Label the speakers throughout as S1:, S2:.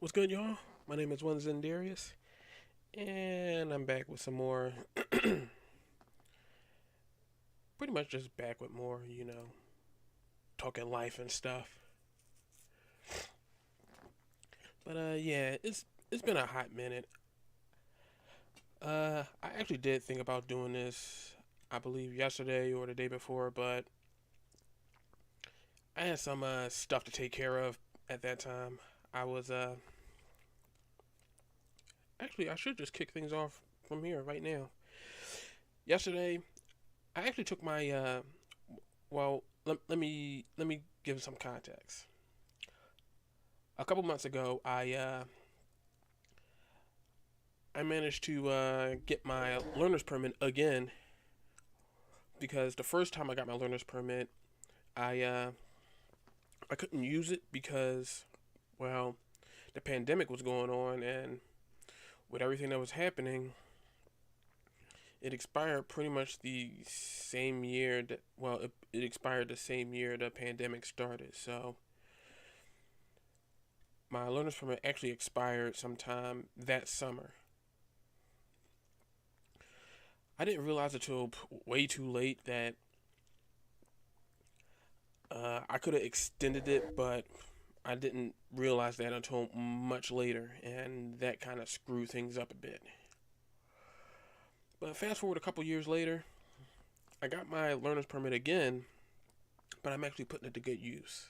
S1: What's good, y'all? My name is One Zendarius, and I'm back with some more. Pretty much just back with more, talking life and stuff. But yeah, it's been a hot minute. I actually did think about doing this, I believe yesterday or the day before, but I had some stuff to take care of at that time. I was actually I should just kick things off from here right now. Yesterday, I actually took my well, let me give some context. A couple months ago, I managed to get my learner's permit again because the first time I got my learner's permit, I uh, I couldn't use it because well, the pandemic was going on, and with everything that was happening, it expired pretty much the same year that it expired the same year the pandemic started. So my learner's permit actually expired sometime that summer. I didn't realize until way too late that I could have extended it, but I didn't realize that until much later, and that kind of screwed things up a bit. But fast forward a couple years later, I got my learner's permit again, but I'm actually putting it to good use.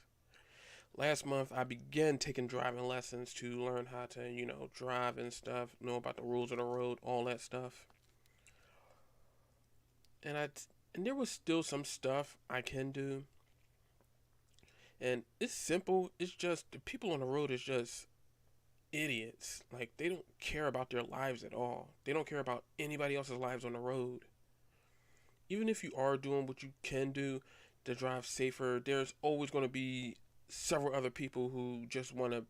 S1: Last month, I began taking driving lessons to learn how to, drive and stuff, know about the rules of the road, all that stuff. And and there was still some stuff I can do, and it's simple. It's just the people on the road is just idiots. Like, they don't care about their lives at all. They don't care about anybody else's lives on the road. Even if you are doing what you can do to drive safer, there's always going to be several other people who just want to.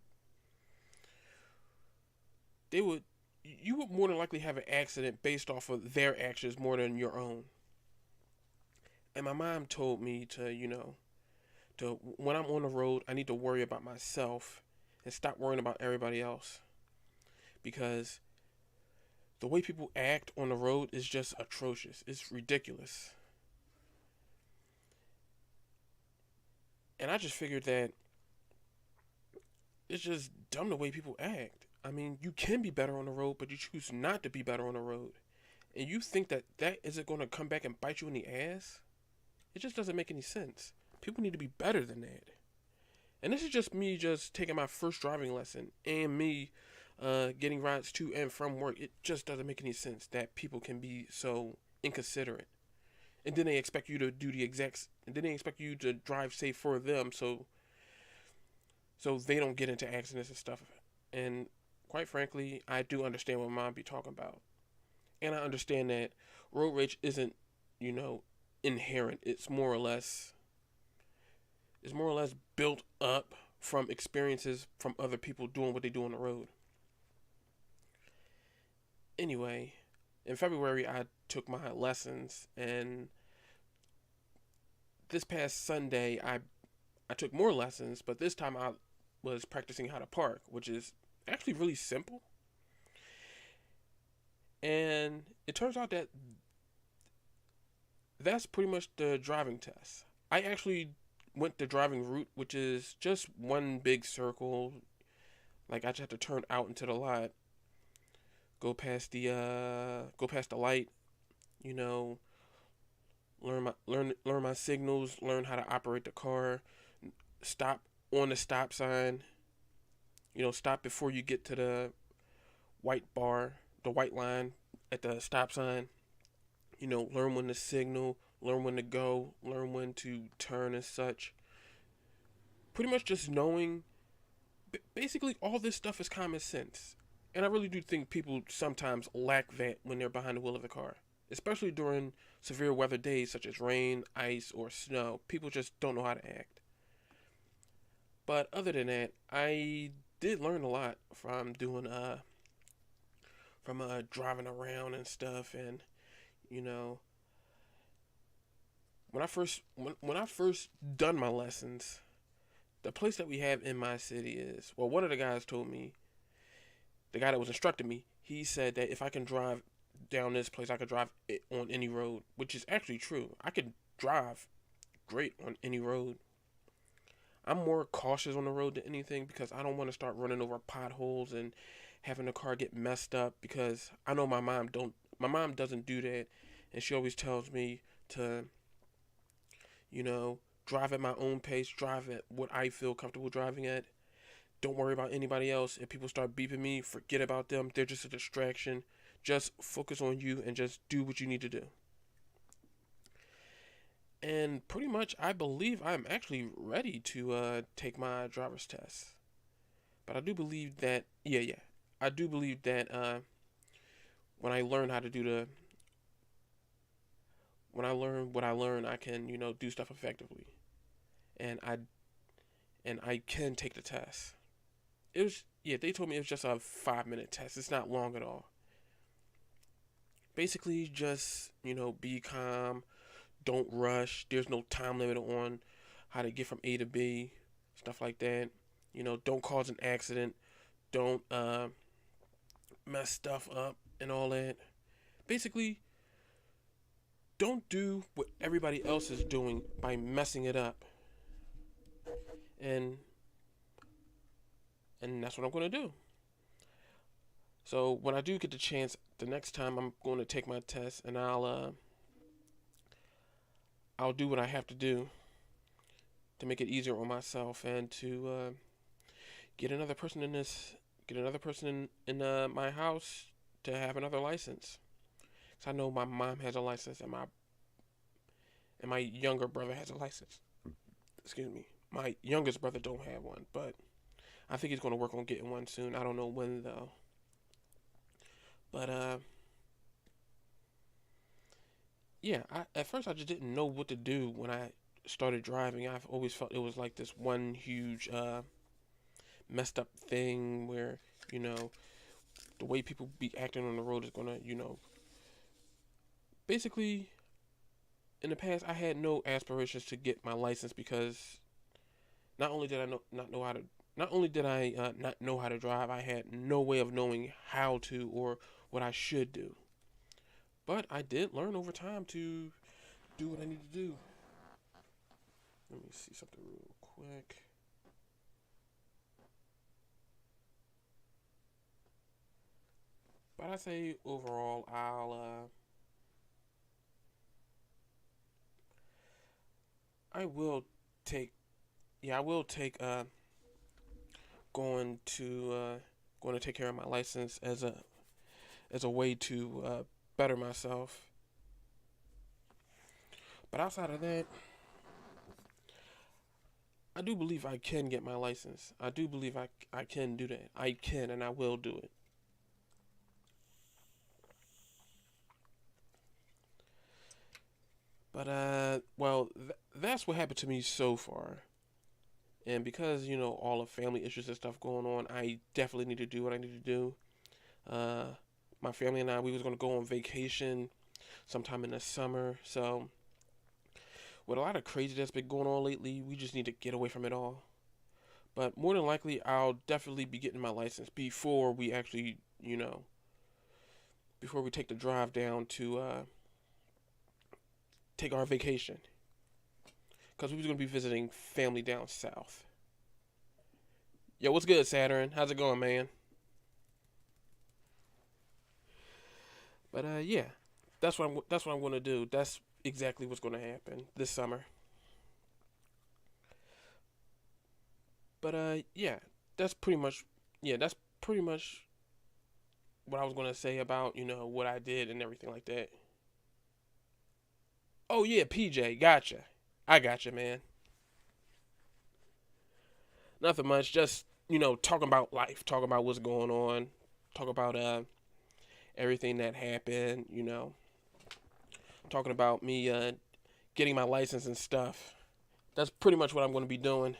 S1: They would. You would more than likely have an accident based off of their actions more than your own. And my mom told me to, to when I'm on the road, I need to worry about myself and stop worrying about everybody else because the way people act on the road is just atrocious. It's ridiculous. And I just figured that it's just dumb the way people act. I mean, you can be better on the road, but you choose not to be better on the road. And you think that that isn't going to come back and bite you in the ass? It just doesn't make any sense. People need to be better than that. And this is just me just taking my first driving lesson and me getting rides to and from work. It just doesn't make any sense that people can be so inconsiderate. And then they expect you to do the exact. And then they expect you to drive safe for them, so they don't get into accidents and stuff. And quite frankly, I do understand what mom be talking about, and I understand that road rage isn't, you know, inherent. It's more or less built up from experiences from other people doing what they do on the road. Anyway, in February I took my lessons, and this past Sunday I took more lessons, but this time I was practicing how to park, which is actually really simple. And it turns out that that's pretty much the driving test. I actually went the driving route, which is just one big circle. Like, I just have to turn out into the lot, go past the light, you know, learn my signals, learn how to operate the car, stop on the stop sign, stop before you get to the white bar, the white line at the stop sign. Learn when to signal, learn when to go, learn when to turn and such. Pretty much just knowing, basically, all this stuff is common sense. And I really do think people sometimes lack that when they're behind the wheel of a car, especially during severe weather days such as rain, ice, or snow. People just don't know how to act. But other than that, I did learn a lot from doing driving around and stuff. And you know when I first done my lessons, the place that we have in my city is, well, one of the guys told me, the guy that was instructing me, he said that if I can drive down this place, I could drive it on any road, which is actually true. I could drive great on any road. I'm more cautious on the road than anything because I don't want to start running over potholes and having the car get messed up because I know my mom doesn't do that, and she always tells me to, you know, drive at my own pace, drive at what I feel comfortable driving at. Don't worry about anybody else. If people start beeping me, forget about them. They're just a distraction. Just focus on you and just do what you need to do. And pretty much, I believe I'm actually ready to take my driver's test. But I do believe that, yeah. I do believe that when I learn how to do the, when I learn what I learn, I can, do stuff effectively. And I can take the test. It was, yeah, they told me it was just a 5 minute test. It's not long at all. Basically, just, be calm. Don't rush. There's no time limit on how to get from A to B. Stuff like that. Don't cause an accident. Don't mess stuff up and all that. Basically, don't do what everybody else is doing by messing it up. And that's what I'm going to do. So when I do get the chance, the next time I'm going to take my test, and I'll do what I have to do to make it easier on myself and to get another person in my house to have another license. Cause I know my mom has a license and my younger brother has a license. Excuse me. My youngest brother don't have one, but I think he's going to work on getting one soon. I don't know when though. But yeah. At first I just didn't know what to do when I started driving. I've always felt it was like this one huge messed up thing where the way people be acting on the road is gonna basically. In the past, I had no aspirations to get my license because not only did I not know how to drive, I had no way of knowing how to or what I should do. But I did learn over time to do what I need to do. Let me see something real quick. But I say overall, I will take, I will take going to going to take care of my license as a way to better myself. But outside of that, I do believe I can get my license. I do believe I can do that. I can and I will do it. But well, that's what happened to me so far. And because all the family issues and stuff going on, I definitely need to do what I need to do. Uh, my family and I, we was gonna go on vacation sometime in the summer. So with a lot of crazy that's been going on lately, we just need to get away from it all. But more than likely, I'll definitely be getting my license before we actually, before we take the drive down to take our vacation. Because we was going to be visiting family down south. Yo, what's good, Saturn? How's it going, man? But yeah, that's what I'm going to do. That's exactly what's going to happen this summer. But yeah, that's pretty much that's pretty much what I was going to say about what I did and everything like that. Oh yeah, PJ, gotcha. I gotcha, man. Nothing much. Just talking about life, talking about what's going on, talk about everything that happened. Talking about me getting my license and stuff. That's pretty much what I'm going to be doing.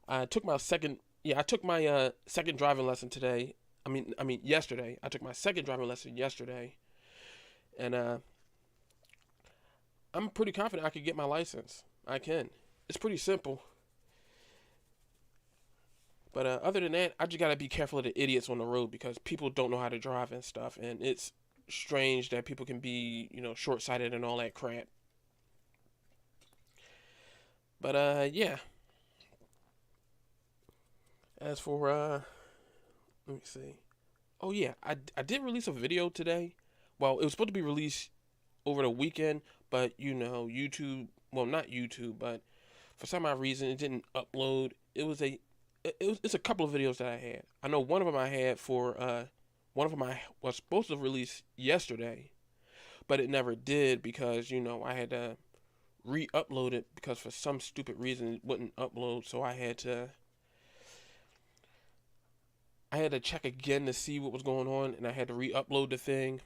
S1: I took my second. Yeah, I took my second driving lesson today. I mean yesterday. I took my second driving lesson yesterday, and I'm pretty confident I could get my license. I can. It's pretty simple. But other than that, I just gotta be careful of the idiots on the road because people don't know how to drive and stuff, and it's strange that people can be, short sighted and all that crap. But yeah. As for let me see. Oh yeah, I did release a video today. Well, it was supposed to be released over the weekend, but YouTube. Well, not YouTube, but for some odd reason, it didn't upload. It's a couple of videos that I had. I know one of them I had for one of them I was supposed to release yesterday, but it never did because I had to re-upload it because for some stupid reason it wouldn't upload. So I had to check again to see what was going on, and I had to re-upload the thing.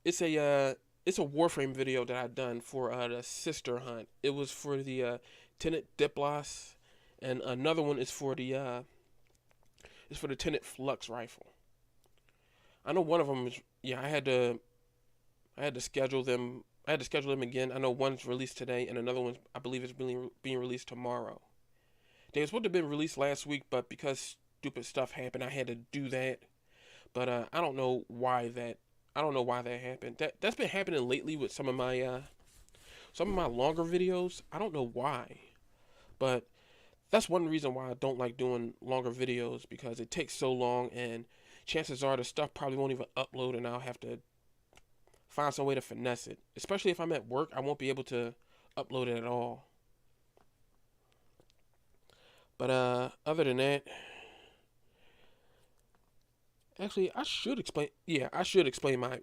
S1: It's a Warframe video that I done for the Sister Hunt. It was for the Tenet Diplos, and another one is for the Tenet Flux rifle. I know one of them is I had to schedule them. I had to schedule them again. I know one's released today, and another one I believe is being released tomorrow. They were supposed to have been released last week, but because stupid stuff happened, I had to do that. But I don't know why that. I don't know why that happened. That's been happening lately with some of my longer videos. I don't know why, but that's one reason why I don't like doing longer videos because it takes so long, and chances are the stuff probably won't even upload, and I'll have to find some way to finesse it. Especially if I'm at work, I won't be able to upload it at all. But other than that, actually, I should explain. Yeah, I should explain my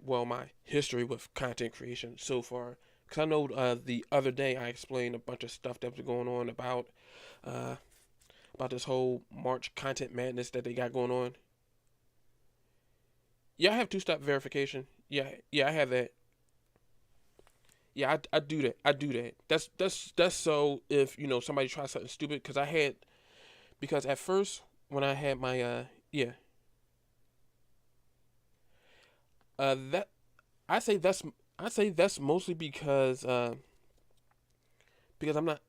S1: history with content creation so far. Because I know the other day I explained a bunch of stuff that was going on uh, about this whole March content madness that they got going on. Yeah, I have two-step verification. Yeah, I have that. Yeah, I do that. I do that. That's so if somebody tries something stupid because at first when I had my yeah that I say that's I say that's mostly because I'm not.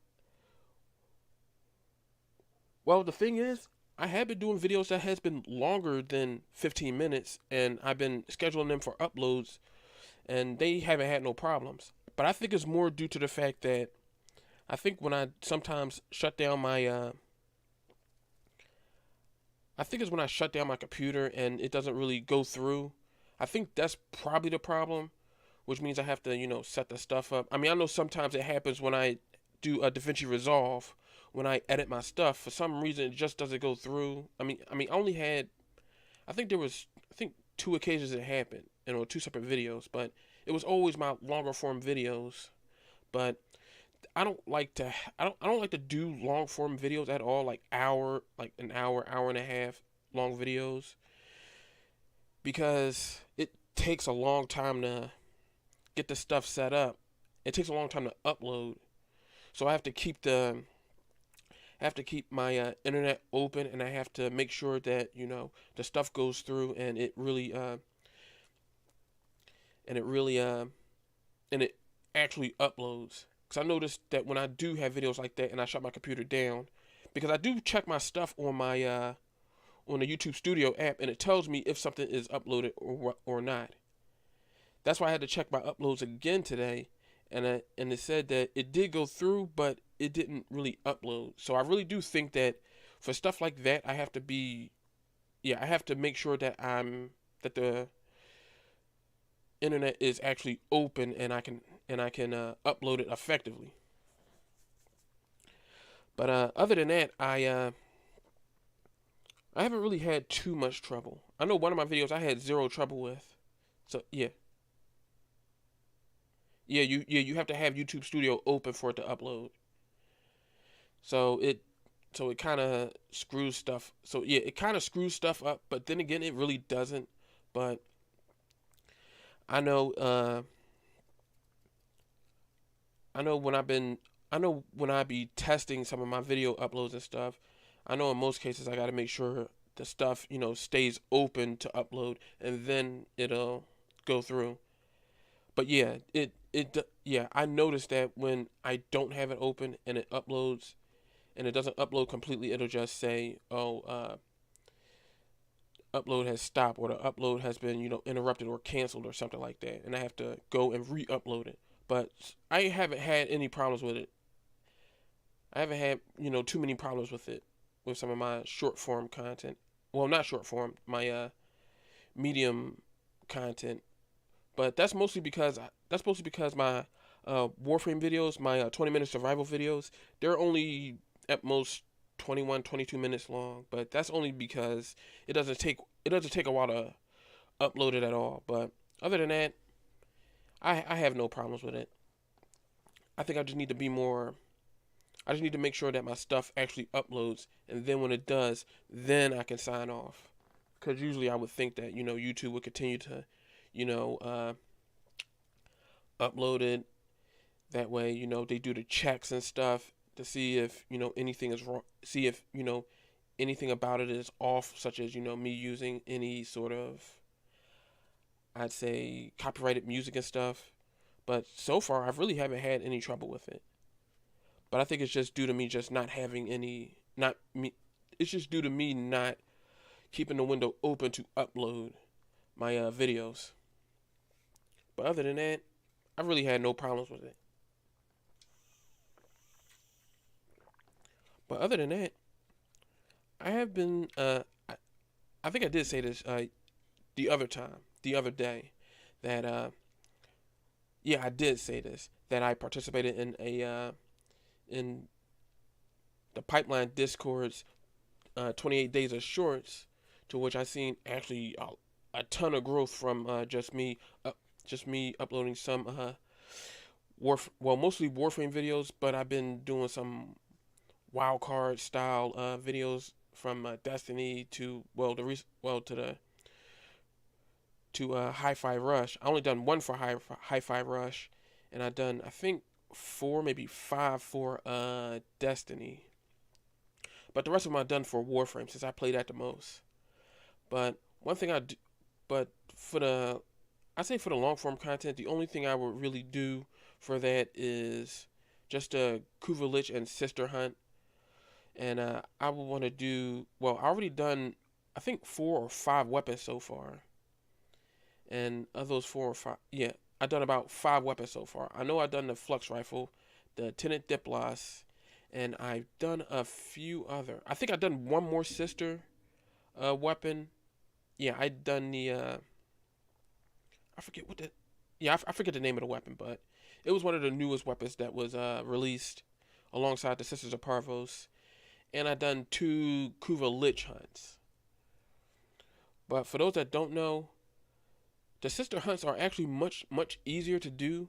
S1: Well, the thing is, I have been doing videos that has been longer than 15 minutes, and I've been scheduling them for uploads, and they haven't had no problems. But I think it's more due to the fact that I think when I sometimes shut down my I think it's when I shut down my computer and it doesn't really go through. I think that's probably the problem, which means I have to, set the stuff up. I mean, I know sometimes it happens when I do a DaVinci Resolve, when I edit my stuff. For some reason, it just doesn't go through. I only had, I think two occasions it happened, two separate videos, but it was always my longer form videos. But I don't like to do long form videos at all, like an hour and a half long videos, because it takes a long time to get the stuff set up. It takes a long time to upload. So I have to keep my internet open, and I have to make sure that the stuff goes through, and it really and it actually uploads. Because I noticed that when I do have videos like that, and I shut my computer down, because I do check my stuff on my on the YouTube Studio app, and it tells me if something is uploaded or not. That's why I had to check my uploads again today, and it said that it did go through, but it didn't really upload. So I really do think that for stuff like that, I have to make sure that the internet is actually open, and I can upload it effectively. But other than that, I haven't really had too much trouble. I know one of my videos I had zero trouble with. So yeah. You have to have YouTube Studio open for it to upload. So it kind of screws stuff. So yeah, it kind of screws stuff up, but then again it really doesn't. But I know I know when I be testing some of my video uploads and stuff, I know in most cases I got to make sure the stuff, stays open to upload, and then it'll go through. But yeah, I noticed that when I don't have it open and it uploads and it doesn't upload completely, it'll just say, "Oh, upload has stopped or the upload has been, interrupted or canceled or something like that, and I have to go and re-upload it. But I haven't had any problems with it. I haven't had, too many problems with it with some of my short form content. Well, not short form, my medium content. But that's mostly because my Warframe videos, my 20-minute survival videos, they're only at most 21, 22 minutes long. But that's only because it doesn't take a while to upload it at all. But other than that, I have no problems with it. I think I just need to be more. I just need to make sure that my stuff actually uploads, and then when it does, then I can sign off. Because usually I would think that YouTube would continue to, you know, uh, upload it. That way, they do the checks and stuff to see if anything is wrong. See if anything about it is off, such as me using any sort of, I'd say, copyrighted music and stuff. But so far, I really haven't had any trouble with it. But I think it's just due to me just not having any, not me. It's just due to me not keeping the window open to upload my videos. But other than that, I really had no problems with it. But other than that, I have been. I think I did say this the other day, that yeah, I did say this, that I participated in the Pipeline Discord's 28 Days of Shorts, to which I seen actually a ton of growth from just me uploading some mostly Warframe videos, but I've been doing some wildcard style videos from Destiny to Hi-Fi Rush. I only done one for Hi-Fi Rush, and I done, I think, four, maybe five for Destiny. But the rest of them I done for Warframe, since I play that the most. But one thing I do, but for the I say for the long form content, the only thing I would really do for that is just a Kuva Lich and Sister Hunt. And I would want to do, well, I already done, I think, 4 or 5 weapons so far. And of those 4 or 5, yeah, I done about 5 weapons so far. I know I done the Flux Rifle, the Tenant Diplos, and I've done a few other. I think I done one more sister weapon. Yeah, I done the I forget what the yeah, I forget the name of the weapon, but it was one of the newest weapons that was released alongside the Sisters of Parvos. And I done 2 Kuva Lich hunts. But for those that don't know, the sister hunts are actually much easier to do,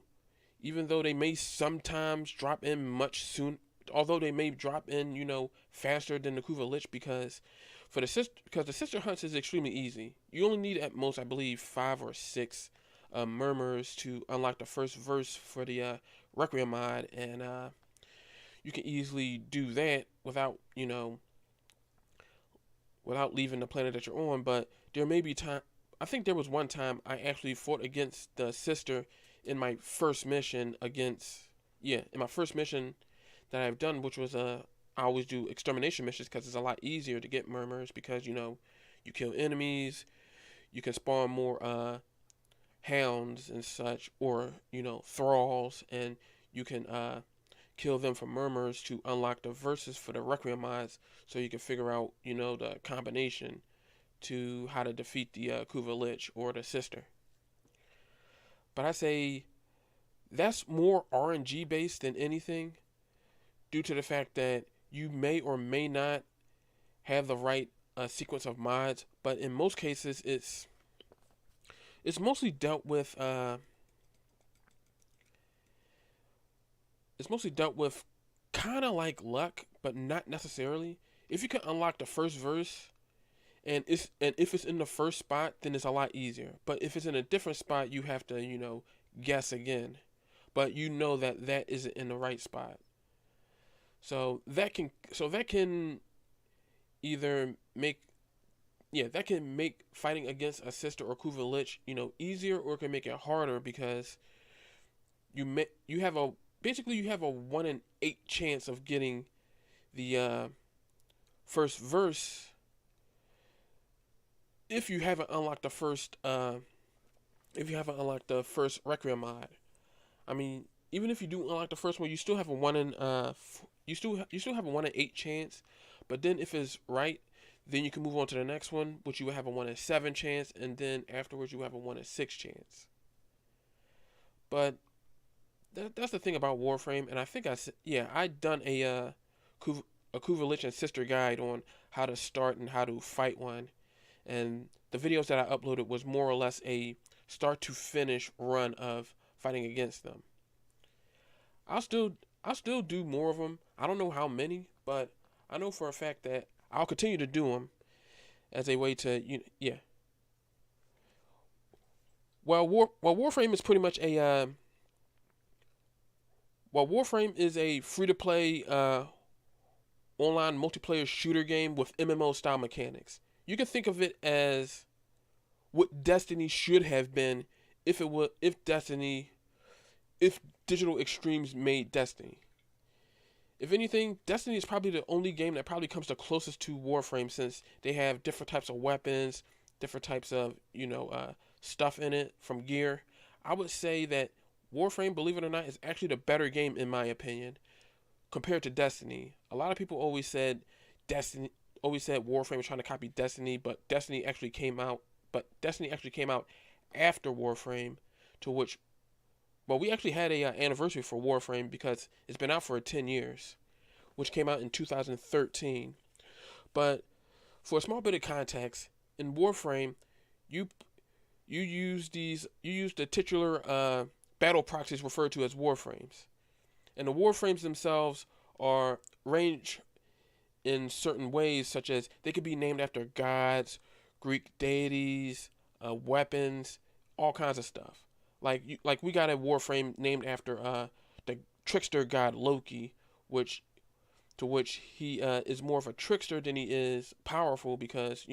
S1: even though they may sometimes drop in much soon. Although they may drop in, faster than the Kuva Lich, because the sister hunts is extremely easy. You only need at most, I believe, 5 or 6 murmurs to unlock the first verse for the Requiem mod, and you can easily do that without leaving the planet that you're on. But there may be time. I think there was one time I actually fought against the sister in my first mission in my first mission that I've done, which was I always do extermination missions because it's a lot easier to get murmurs, because you kill enemies, you can spawn more hounds and such, or thralls, and you can kill them for murmurs to unlock the verses for the Requiem mods, so you can figure out the combination to how to defeat the Kuva Lich or the sister. But I say that's more RNG based than anything, due to the fact that you may or may not have the right sequence of mods. But in most cases, it's mostly dealt with. It's mostly dealt with kind of like luck, but not necessarily. If you can unlock the first verse, and if it's in the first spot, then it's a lot easier. But if it's in a different spot, you have to guess again. But that isn't in the right spot. So that can either make that can make fighting against a sister or Kuva Lich easier, or it can make it harder, because you have a basically you have a 1 in 8 chance of getting the first verse if you haven't unlocked the first Requiem mod. I mean, even if you do unlock the first one, you still have a you still have a 1 in 8 chance. But then if it's right, then you can move on to the next one, which you will have a 1 in 7 chance, and then afterwards you have a 1 in 6 chance. But that's the thing about Warframe, and I think I done a Kuvalich and sister guide on how to start and how to fight one, and the videos that I uploaded was more or less a start to finish run of fighting against them. I'll still I'll still do more of them. I don't know how many, but I know for a fact that I'll continue to do them as a way to yeah. Warframe is pretty much a Warframe is a free to play online multiplayer shooter game with MMO style mechanics. You can think of it as what Destiny should have been if Digital Extremes made Destiny. If anything, Destiny is probably the only game that probably comes the closest to Warframe, since they have different types of weapons, different types of stuff in it from gear. I would say that Warframe, believe it or not, is actually the better game in my opinion compared to Destiny. A lot of people always said Warframe was trying to copy Destiny, but Destiny actually came out. After Warframe, to which, well, we actually had a anniversary for Warframe because it's been out for 10 years, which came out in 2013. But for a small bit of context, in Warframe, you use the titular battle proxies referred to as Warframes, and the Warframes themselves are range in certain ways, such as they could be named after gods, Greek deities, weapons, all kinds of stuff. Like we got a Warframe named after the trickster god Loki, which he is more of a trickster than he is powerful, because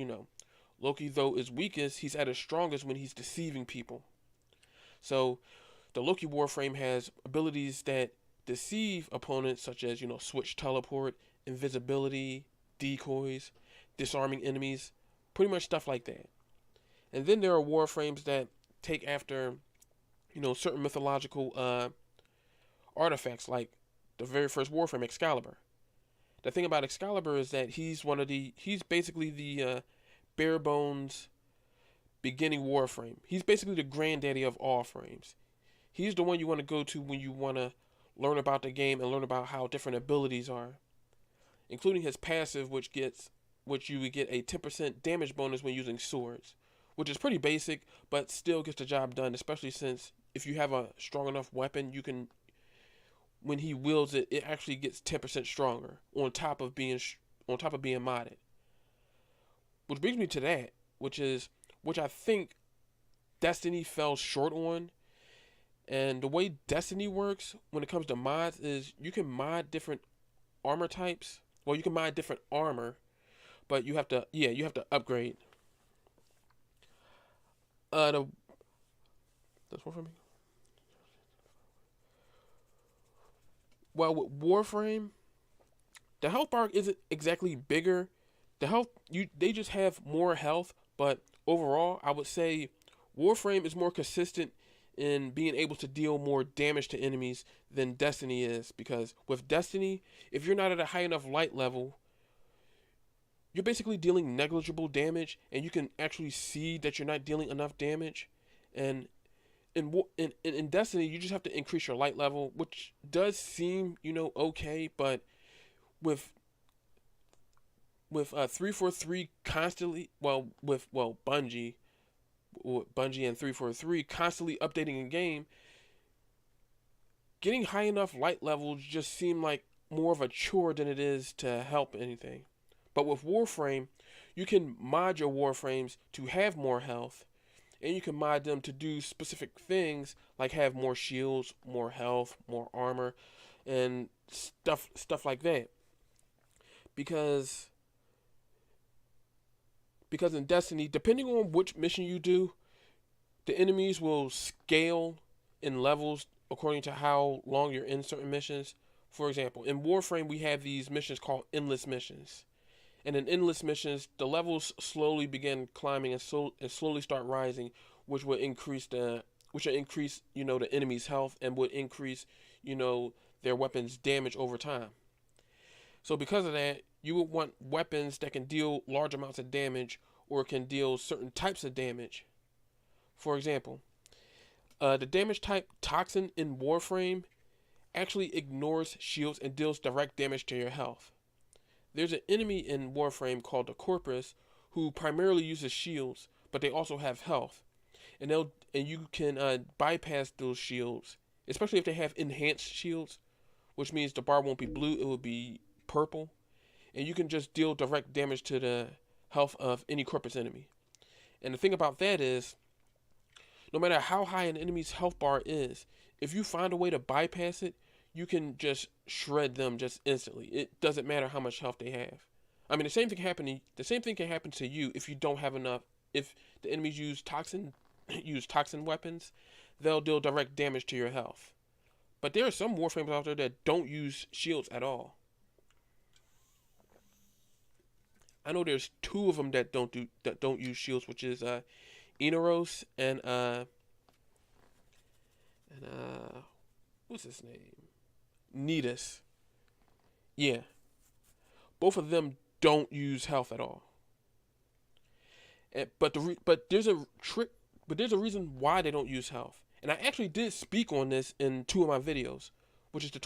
S1: Loki, though is weakest, he's at his strongest when he's deceiving people. So the Loki Warframe has abilities that deceive opponents, such as switch teleport, invisibility, decoys, disarming enemies, pretty much stuff like that. And then there are Warframes that take after certain mythological artifacts, like the very first Warframe, Excalibur. The thing about Excalibur is that he's basically the bare bones beginning Warframe. He's basically the granddaddy of all frames. He's the one you want to go to when you want to learn about the game and learn about how different abilities are, including his passive, which you would get a 10% damage bonus when using swords, which is pretty basic, but still gets the job done, especially since if you have a strong enough weapon, you can, when he wields it, it actually gets 10% stronger on top of being modded. Which brings me to that, which I think Destiny fell short on. And the way Destiny works when it comes to mods is you can mod different armor types. Well, you can mod different armor, but you have to upgrade. That's one for me. Well, with Warframe, the health bar isn't exactly bigger. They just have more health, but overall, I would say Warframe is more consistent in being able to deal more damage to enemies than Destiny is, because with Destiny, if you're not at a high enough light level, you're basically dealing negligible damage, and you can actually see that you're not dealing enough damage. And in Destiny, you just have to increase your light level, which does seem okay, but with 343 constantly, with Bungie and 343 constantly updating a game, getting high enough light levels just seem like more of a chore than it is to help anything. But with Warframe, you can mod your Warframes to have more health, and you can mod them to do specific things like have more shields, more health, more armor, and stuff like that. Because in Destiny, depending on which mission you do, the enemies will scale in levels according to how long you're in certain missions. For example, in Warframe, we have these missions called endless missions. And in endless missions, the levels slowly begin climbing and slowly start rising, which would increase the enemy's health and would increase their weapons damage over time. So because of that, you would want weapons that can deal large amounts of damage or can deal certain types of damage. For example, the damage type Toxin in Warframe actually ignores shields and deals direct damage to your health. There's an enemy in Warframe called the Corpus who primarily uses shields, but they also have health, and you can bypass those shields, especially if they have enhanced shields, which means the bar won't be blue, it will be purple, and you can just deal direct damage to the health of any Corpus enemy. And the thing about that is, no matter how high an enemy's health bar is, if you find a way to bypass it, you can just shred them just instantly. It doesn't matter how much health they have. I mean, the same thing can happen to you if you don't have enough. If the enemies use toxin weapons, they'll deal direct damage to your health. But there are some warframes out there that don't use shields at all. I know there's two of them that don't use shields, which is Inaros and what's his name? Nidus. Yeah, both of them don't use health at all. But there's a trick. But there's a reason why they don't use health, and I actually did speak on this in two of my videos, which is the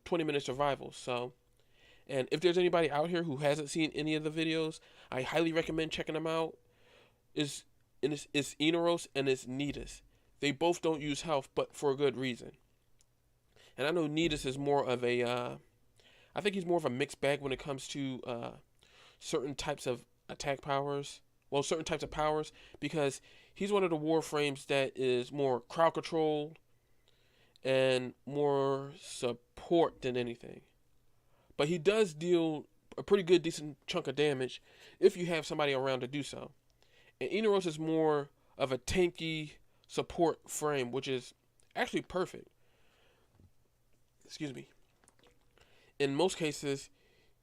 S1: 20-minute survival. So, and if there's anybody out here who hasn't seen any of the videos, I highly recommend checking them out. It's Inaros and it's Nidus. They both don't use health, but for a good reason. And I know Nidus is more of I think he's more of a mixed bag when it comes to certain types of attack powers. Well, certain types of powers, because he's one of the warframes that is more crowd controlled and more support than anything. But he does deal a pretty good, decent chunk of damage if you have somebody around to do so. And Inaros is more of a tanky support frame, which is actually perfect. Excuse me. In most cases,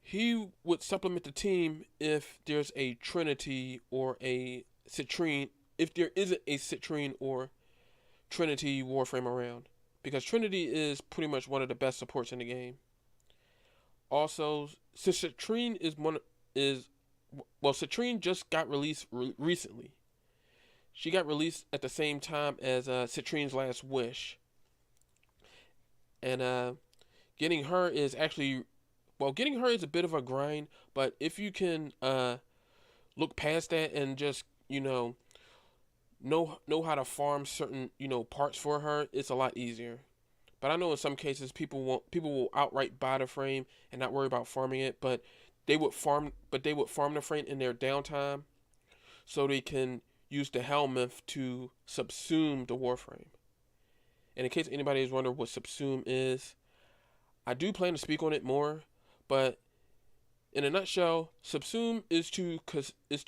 S1: he would supplement the team if there's a Trinity or a Citrine, if there isn't a Citrine or Trinity warframe around. Because Trinity is pretty much one of the best supports in the game. Also, since Citrine Citrine just got released recently. She got released at the same time as Citrine's Last Wish. And getting her is actually... Well, getting her is a bit of a grind, but if you can look past that and just, know how to farm certain, parts for her, it's a lot easier. But I know in some cases people will outright buy the frame and not worry about farming it, but they would farm the frame in their downtime so they can use the Helminth to subsume the warframe. And in case anybody is wondering what subsume is, I do plan to speak on it more. But in a nutshell, subsume is to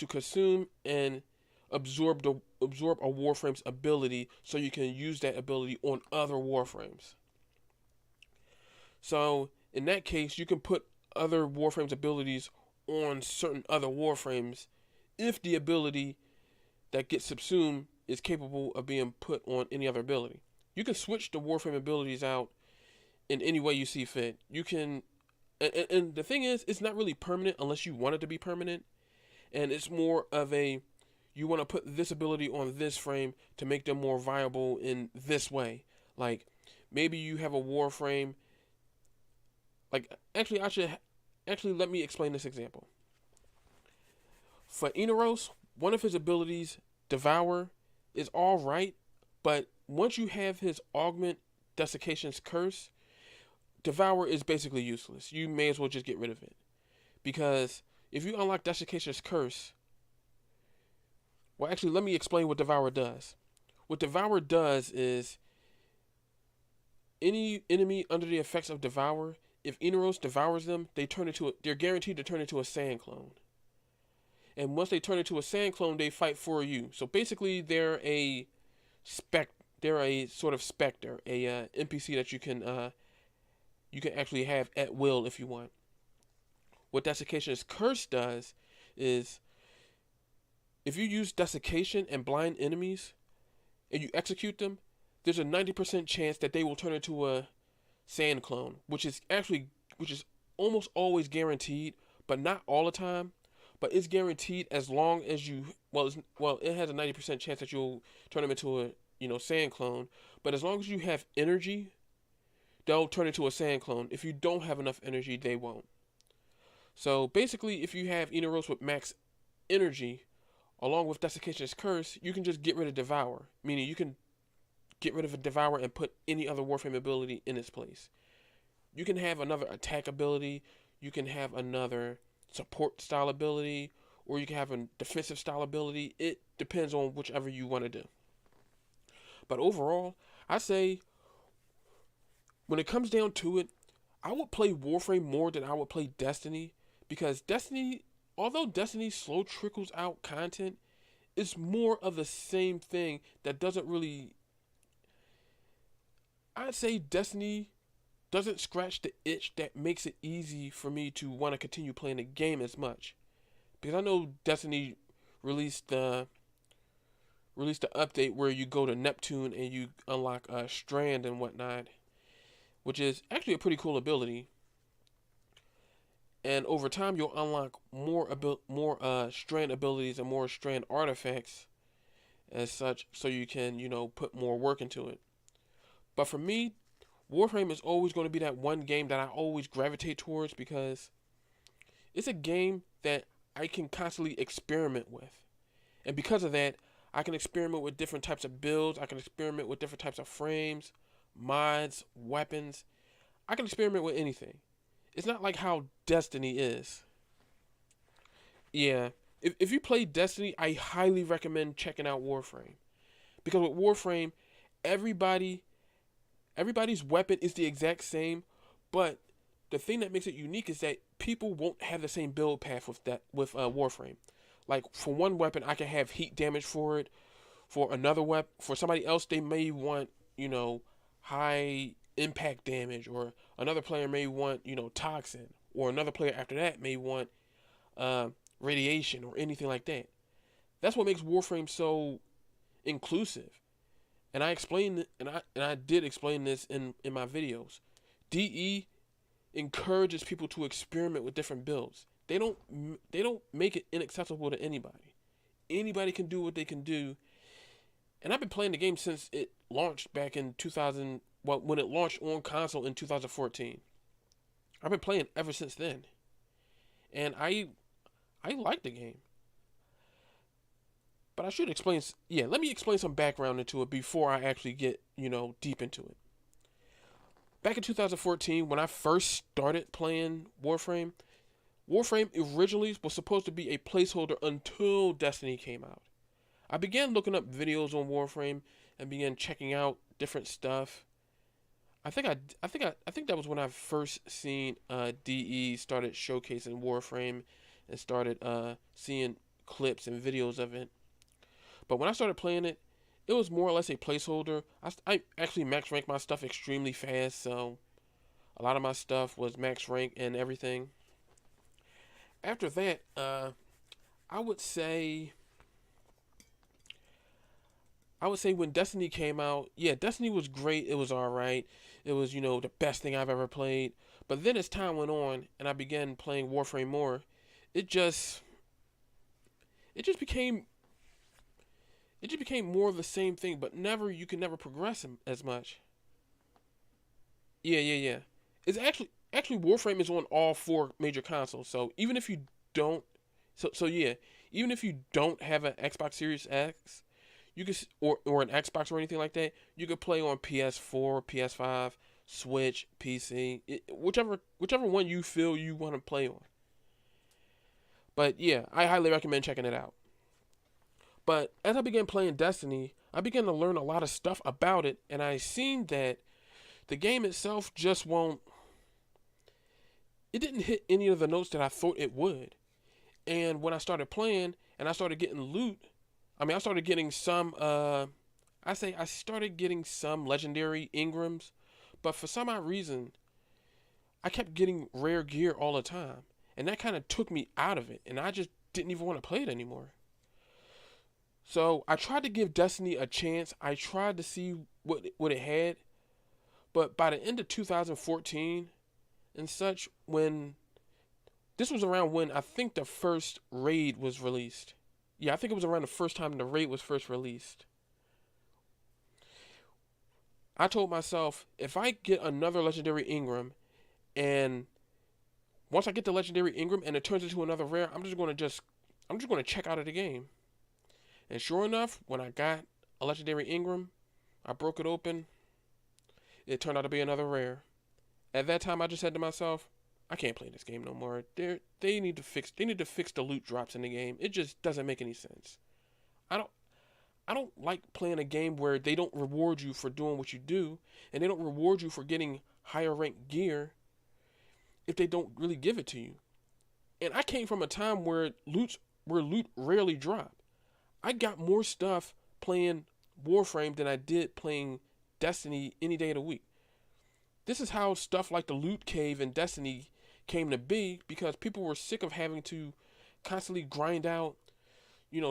S1: consume and absorb a warframe's ability, so you can use that ability on other warframes. So in that case, you can put other warframes' abilities on certain other warframes if the ability that gets subsumed is capable of being put on any other ability. You can switch the warframe abilities out in any way you see fit. You can. And the thing is, it's not really permanent unless you want it to be permanent. And it's more of you want to put this ability on this frame to make them more viable in this way. Like, maybe you have a warframe. Like, let me explain this example. For Inaros, one of his abilities, Devour, is alright. But once you have his Augment Desiccation's Curse, Devour is basically useless. You may as well just get rid of it. Because if you unlock Desiccation's Curse... Well, actually, let me explain what Devour does. What Devour does is... Any enemy under the effects of Devour, if Inaros devours them, they're guaranteed to turn into a sand clone. And once they turn into a sand clone, they fight for you. So basically, they're a sort of specter, a NPC that you can actually have at will if you want. what Desiccation's Curse does is if you use Desiccation and blind enemies and you execute them, there's a 90% chance that they will turn into a sand clone, which is almost always guaranteed, but not all the time. But it's guaranteed as long as you it has a 90% chance that you'll turn them into a sand clone. But as long as you have energy, they'll turn into a sand clone. If you don't have enough energy, they won't. So basically, if you have Eneros with max energy, along with Desiccation's Curse, you can just get rid of Devour. Meaning you can get rid of a Devour and put any other Warframe ability in its place. You can have another attack ability, you can have another support style ability, or you can have a defensive style ability. It depends on whichever you want to do. But overall, I say when it comes down to it, I would play Warframe more than I would play Destiny, because Destiny, although Destiny slow trickles out content, it's more of the same thing that doesn't really. I'd say Destiny doesn't scratch the itch that makes it easy for me to want to continue playing the game as much. Because I know Destiny released the update where you go to Neptune and you unlock a Strand and whatnot, which is actually a pretty cool ability. And over time, you'll unlock more Strand abilities and more Strand artifacts as such, so you can put more work into it. But for me, Warframe is always going to be that one game that I always gravitate towards, because it's a game that I can constantly experiment with. And because of that, I can experiment with different types of builds. I can experiment with different types of frames, mods, weapons. I can experiment with anything. It's not like how Destiny is. Yeah, if you play Destiny, I highly recommend checking out Warframe. Because with Warframe, everybody's weapon is the exact same, but the thing that makes it unique is that people won't have the same build path with Warframe. Like for one weapon, I can have heat damage for it. For another weapon, for somebody else, they may want high impact damage, or another player may want toxin, or another player after that may want radiation or anything like that. That's what makes Warframe so inclusive. And I did explain this in my videos. DE encourages people to experiment with different builds. They don't make it inaccessible to anybody. Anybody can do what they can do. And I've been playing the game since it launched back in 2000. Well, when it launched on console in 2014. I've been playing ever since then. And I like the game. But I should explain. Yeah, let me explain some background into it before I actually get deep into it. Back in 2014, when I first started playing Warframe originally was supposed to be a placeholder until Destiny came out. I began looking up videos on Warframe and began checking out different stuff. I think that was when I first seen DE started showcasing Warframe and started seeing clips and videos of it. But when I started playing it, it was more or less a placeholder. I actually max ranked my stuff extremely fast, so a lot of my stuff was max rank and everything. After that, I would say when Destiny came out, yeah, Destiny was great. It was alright. It was, the best thing I've ever played. But then as time went on and I began playing Warframe more, it just became more of the same thing, but you can never progress as much. Yeah. It's actually Warframe is on all 4 major consoles. So even if you don't even if you don't have an Xbox Series X, you can or an Xbox or anything like that, you could play on PS4, PS5, Switch, PC, whichever one you feel you want to play on. But yeah, I highly recommend checking it out. But as I began playing Destiny, I began to learn a lot of stuff about it, and I seen that the game itself just won't. It didn't hit any of the notes that I thought it would. And when I started playing and I started getting loot, I started getting some. I started getting some legendary Ingrams, but for some odd reason, I kept getting rare gear all the time. and that kind of took me out of it, and I just didn't even want to play it anymore. So I tried to give Destiny a chance. I tried to see what it had, but by the end of 2014 and such, when this was around when I think the first raid was released. Yeah, I think it was around the first time the raid was first released. I told myself, if I get another legendary Ingram, and once I get the legendary Ingram and it turns into another rare, I'm just gonna check out of the game. And sure enough, when I got a legendary Ingram, I broke it open. It turned out to be another rare. At that time, I just said to myself, I can't play this game no more. They need to fix the loot drops in the game. It just doesn't make any sense. I don't I don't like playing a game where they don't reward you for doing what you do, and they don't reward you for getting higher ranked gear if they don't really give it to you. And I came from a time where loot rarely dropped. I got more stuff playing Warframe than I did playing Destiny any day of the week. This is how stuff like the loot cave in Destiny came to be, because people were sick of having to constantly grind out,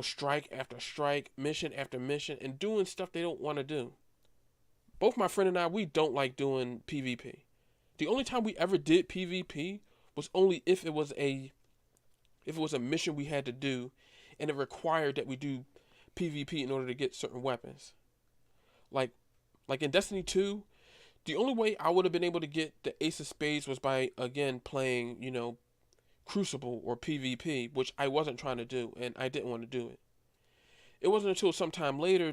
S1: strike after strike, mission after mission, and doing stuff they don't want to do. Both my friend and I, we don't like doing PvP. The only time we ever did PvP was only if it was a mission we had to do, and it required that we do PvP in order to get certain weapons. Like in Destiny 2, the only way I would have been able to get the Ace of Spades was by, again, playing, Crucible or PvP, which I wasn't trying to do, and I didn't want to do it. It wasn't until sometime later uh,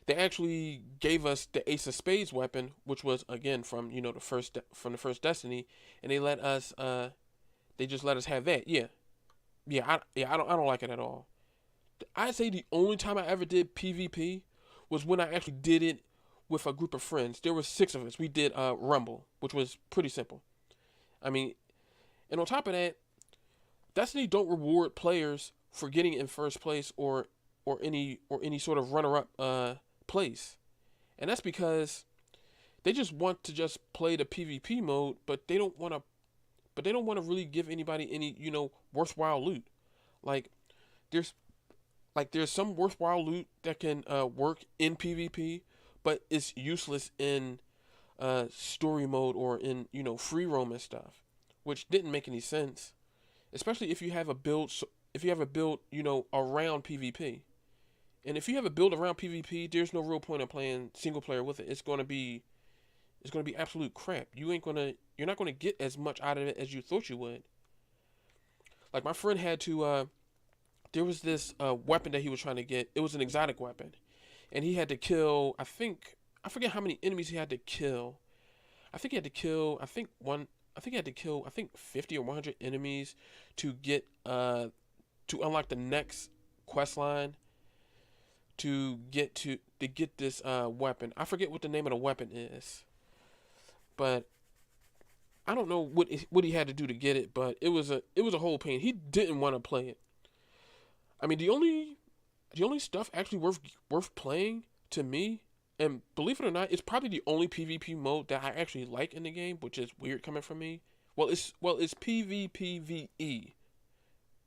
S1: they actually gave us the Ace of Spades weapon, which was, again, from the first Destiny, and they just let us have that. I don't like it at all. I'd say the only time I ever did PvP was when I actually did it with a group of friends. There were 6 of us. We did Rumble, which was pretty simple. I mean, and on top of that, Destiny don't reward players for getting in first place or any sort of runner-up place, and that's because they just want to just play the PvP mode, but they don't want to really give anybody any worthwhile loot. Like there's some worthwhile loot that can work in PvP, but it's useless in story mode or in free roam and stuff, which didn't make any sense, especially if you have a build around PvP. And if you have a build around PvP, there's no real point in playing single player with it. It's gonna be absolute crap. You're not gonna get as much out of it as you thought you would. Like my friend had to there was this weapon that he was trying to get. It was an exotic weapon, and he had to kill, I forget how many enemies he had to kill. I think he had to kill 50 or 100 enemies to get to unlock the next quest line to get this weapon. I forget what the name of the weapon is, but I don't know what he had to do to get it, but it was a whole pain. He didn't want to play it. I mean, the only stuff actually worth playing to me, and believe it or not, it's probably the only PvP mode that I actually like in the game, which is weird coming from me. It's PvPvE,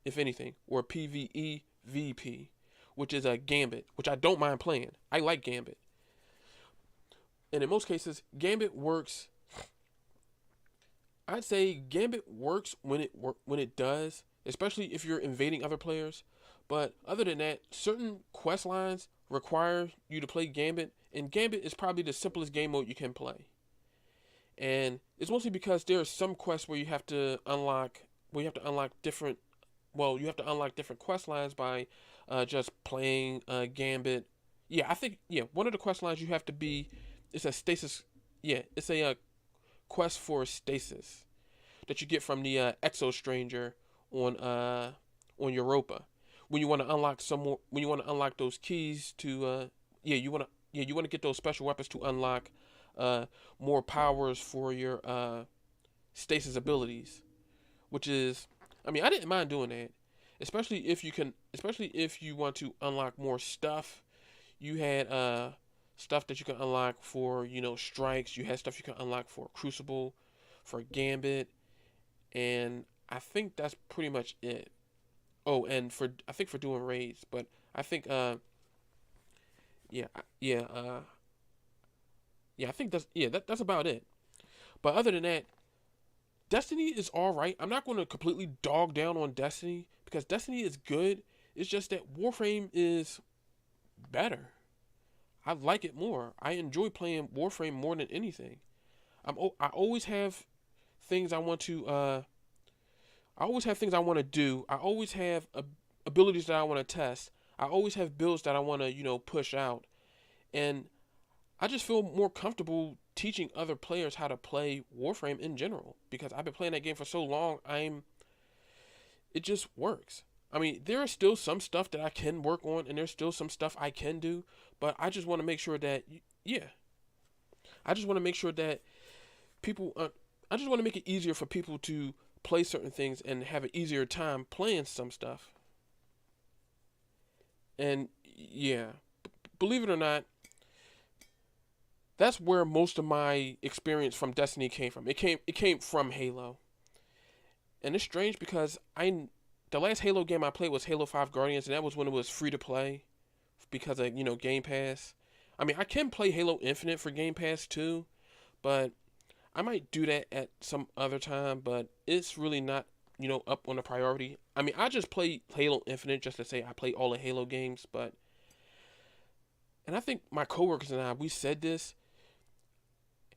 S1: if anything, or PvEVP, which is a Gambit, which I don't mind playing. I like Gambit, and in most cases, Gambit works. I'd say Gambit works when it does, especially if you're invading other players. But other than that, certain quest lines require you to play Gambit, and Gambit is probably the simplest game mode you can play. And it's mostly because there are some quests where you have to unlock different quest lines by just playing Gambit. One of the quest lines you have to be, it's a stasis. Yeah, it's a quest for stasis that you get from the Exo Stranger on Europa. When you want to unlock those keys to you want to get those special weapons to unlock more powers for your stasis abilities, which is, I mean, I didn't mind doing that, especially if you want to unlock more stuff. You had stuff that you can unlock for strikes. You had stuff you can unlock for Crucible, for Gambit, and I think that's pretty much it. Oh, and for I think for doing raids, but I think yeah yeah yeah I think that's about it. But other than that, Destiny is all right. I'm not going to completely dog down on Destiny because Destiny is good. It's just that Warframe is better. I like it more. I enjoy playing Warframe more than anything. I always have things I want to I always have things I want to do. I always have abilities that I want to test. I always have builds that I want to, push out. And I just feel more comfortable teaching other players how to play Warframe in general because I've been playing that game for so long. It just works. I mean, there is still some stuff that I can work on and there's still some stuff I can do, but I just want to make sure that yeah. I just want to make sure that people I just want to make it easier for people to play certain things and have an easier time playing some stuff. And yeah, believe it or not, that's where most of my experience from Destiny came from. It came from Halo. And it's strange because the last Halo game I played was Halo 5 Guardians, and that was when it was free to play because of, Game Pass. I mean, I can play Halo Infinite for Game Pass too, but I might do that at some other time, but it's really not, up on the priority. I mean, I just play Halo Infinite just to say I play all the Halo games, but and I think my coworkers and I, we said this,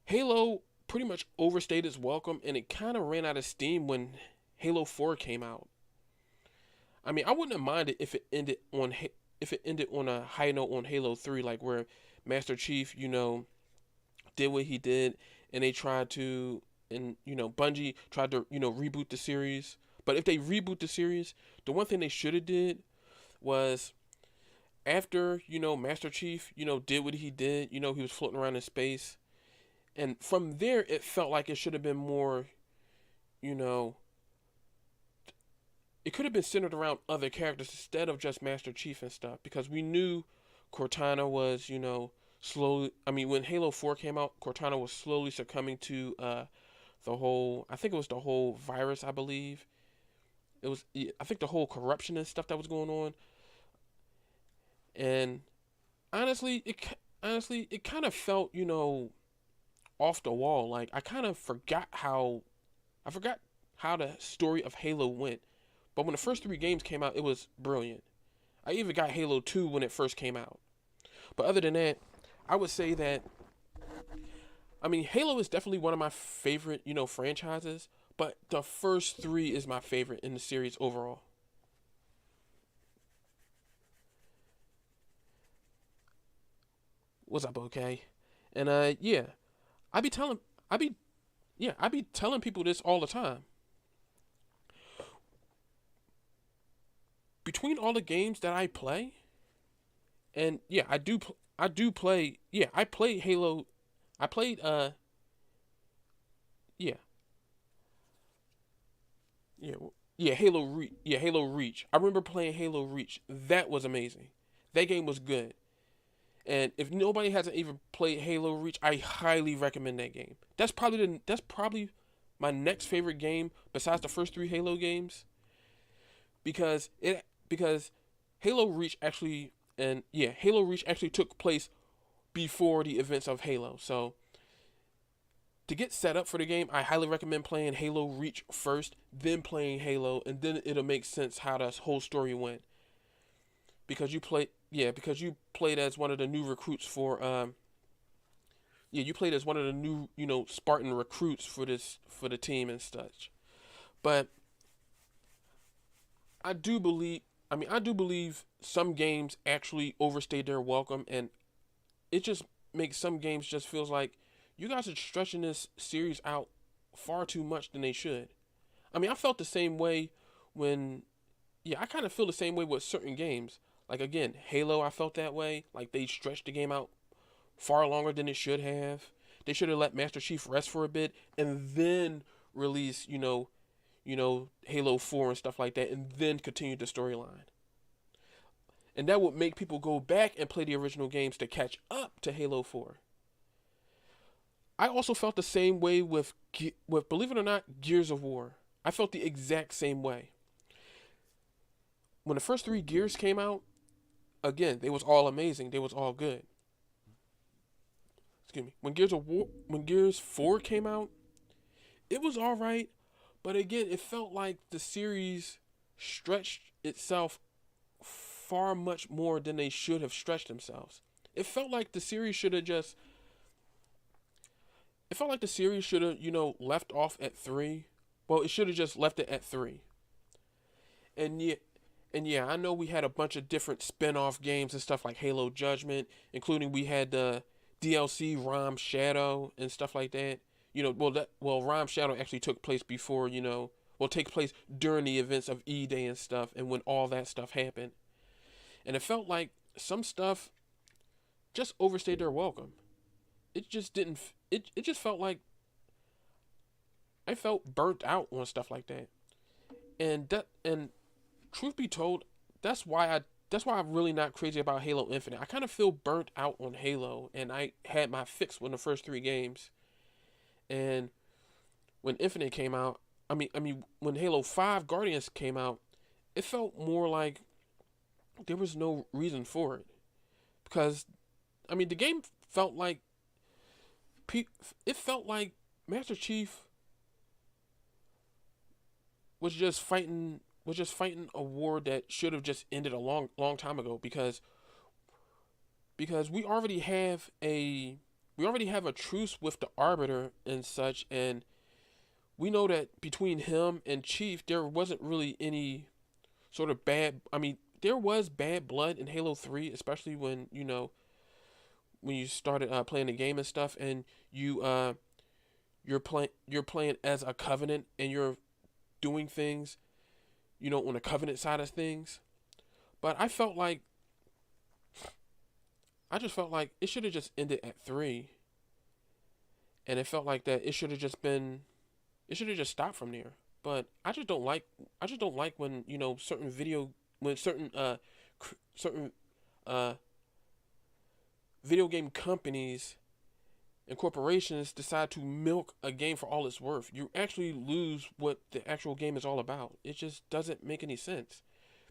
S1: Halo pretty much overstayed its welcome and it kind of ran out of steam when Halo 4 came out. I mean, I wouldn't have minded if it ended on a high note on Halo 3, like where Master Chief, did what he did and they tried to and Bungie tried to, reboot the series. But if they reboot the series, the one thing they should have did was after, Master Chief, did what he did, he was floating around in space. And from there it felt like it should have been more, you know, it could have been centered around other characters instead of just Master Chief and stuff because we knew Cortana was, slowly. I mean, when Halo 4 came out, Cortana was slowly succumbing to the whole. I think it was the whole virus. I believe it was. I think the whole corruption and stuff that was going on. And honestly, it kind of felt, off the wall. Like I forgot how the story of Halo went. But when the first three games came out, it was brilliant. I even got Halo 2 when it first came out. But other than that, I would say that, I mean, Halo is definitely one of my favorite, franchises. But the first three is my favorite in the series overall. What's up, okay? And yeah, I be telling, I be, yeah, I be telling people this all the time. Between all the games that I play, and yeah, I do play. Yeah, I played Halo. I played. Yeah, yeah, yeah. Halo Reach. I remember playing Halo Reach. That was amazing. That game was good. And if nobody hasn't even played Halo Reach, I highly recommend that game. That's probably my next favorite game besides the first three Halo games because Halo Reach actually Halo Reach actually took place before the events of Halo. So to get set up for the game, I highly recommend playing Halo Reach first, then playing Halo, and then it'll make sense how the whole story went. Because you played as one of the new recruits for you played as one of the new, Spartan recruits for the team and such. But I do believe I do believe some games actually overstayed their welcome, and it just makes some games just feels like you guys are stretching this series out far too much than they should. I mean, I felt the same way when I kind of feel the same way with certain games. Like again, Halo, I felt that way. Like they stretched the game out far longer than it should have. They should have let Master Chief rest for a bit and then release, Halo 4 and stuff like that, and then continue the storyline. And that would make people go back and play the original games to catch up to Halo 4. I also felt the same way with believe it or not, Gears of War. I felt the exact same way. When the first three Gears came out, again, they was all amazing. They was all good. Excuse me. When Gears 4 came out, it was all right, but again, it felt like the series stretched itself far much more than they should have stretched themselves. It felt like the series should have just it felt like the series should have, left off at 3. Well, it should have just left it at 3. And yeah, I know we had a bunch of different spin-off games and stuff like Halo Judgment, including we had the DLC Rom Shadow and stuff like that. Rom Shadow actually took place before, take place during the events of E-Day and stuff, and when all that stuff happened. And it felt like some stuff just overstayed their welcome. It just didn't. It just felt like I felt burnt out on stuff like that. And truth be told, that's why I'm really not crazy about Halo Infinite. I kind of feel burnt out on Halo, and I had my fix with the first 3 games. And when Infinite came out, when Halo 5 Guardians came out, it felt more like there was no reason for it. Because the game felt like Master Chief was just fighting a war that should have just ended a long time ago, because we already have a truce with the Arbiter and such, and we know that between him and Chief there wasn't really any sort of there was bad blood in Halo 3, especially when you started playing the game and stuff, and you're playing as a Covenant, and you're doing things on the Covenant side of things. But I just felt like it should have just ended at 3. And it felt like that it should have just stopped from there. But I just don't like when, certain video game companies and corporations decide to milk a game for all it's worth. You actually lose what the actual game is all about. It just doesn't make any sense.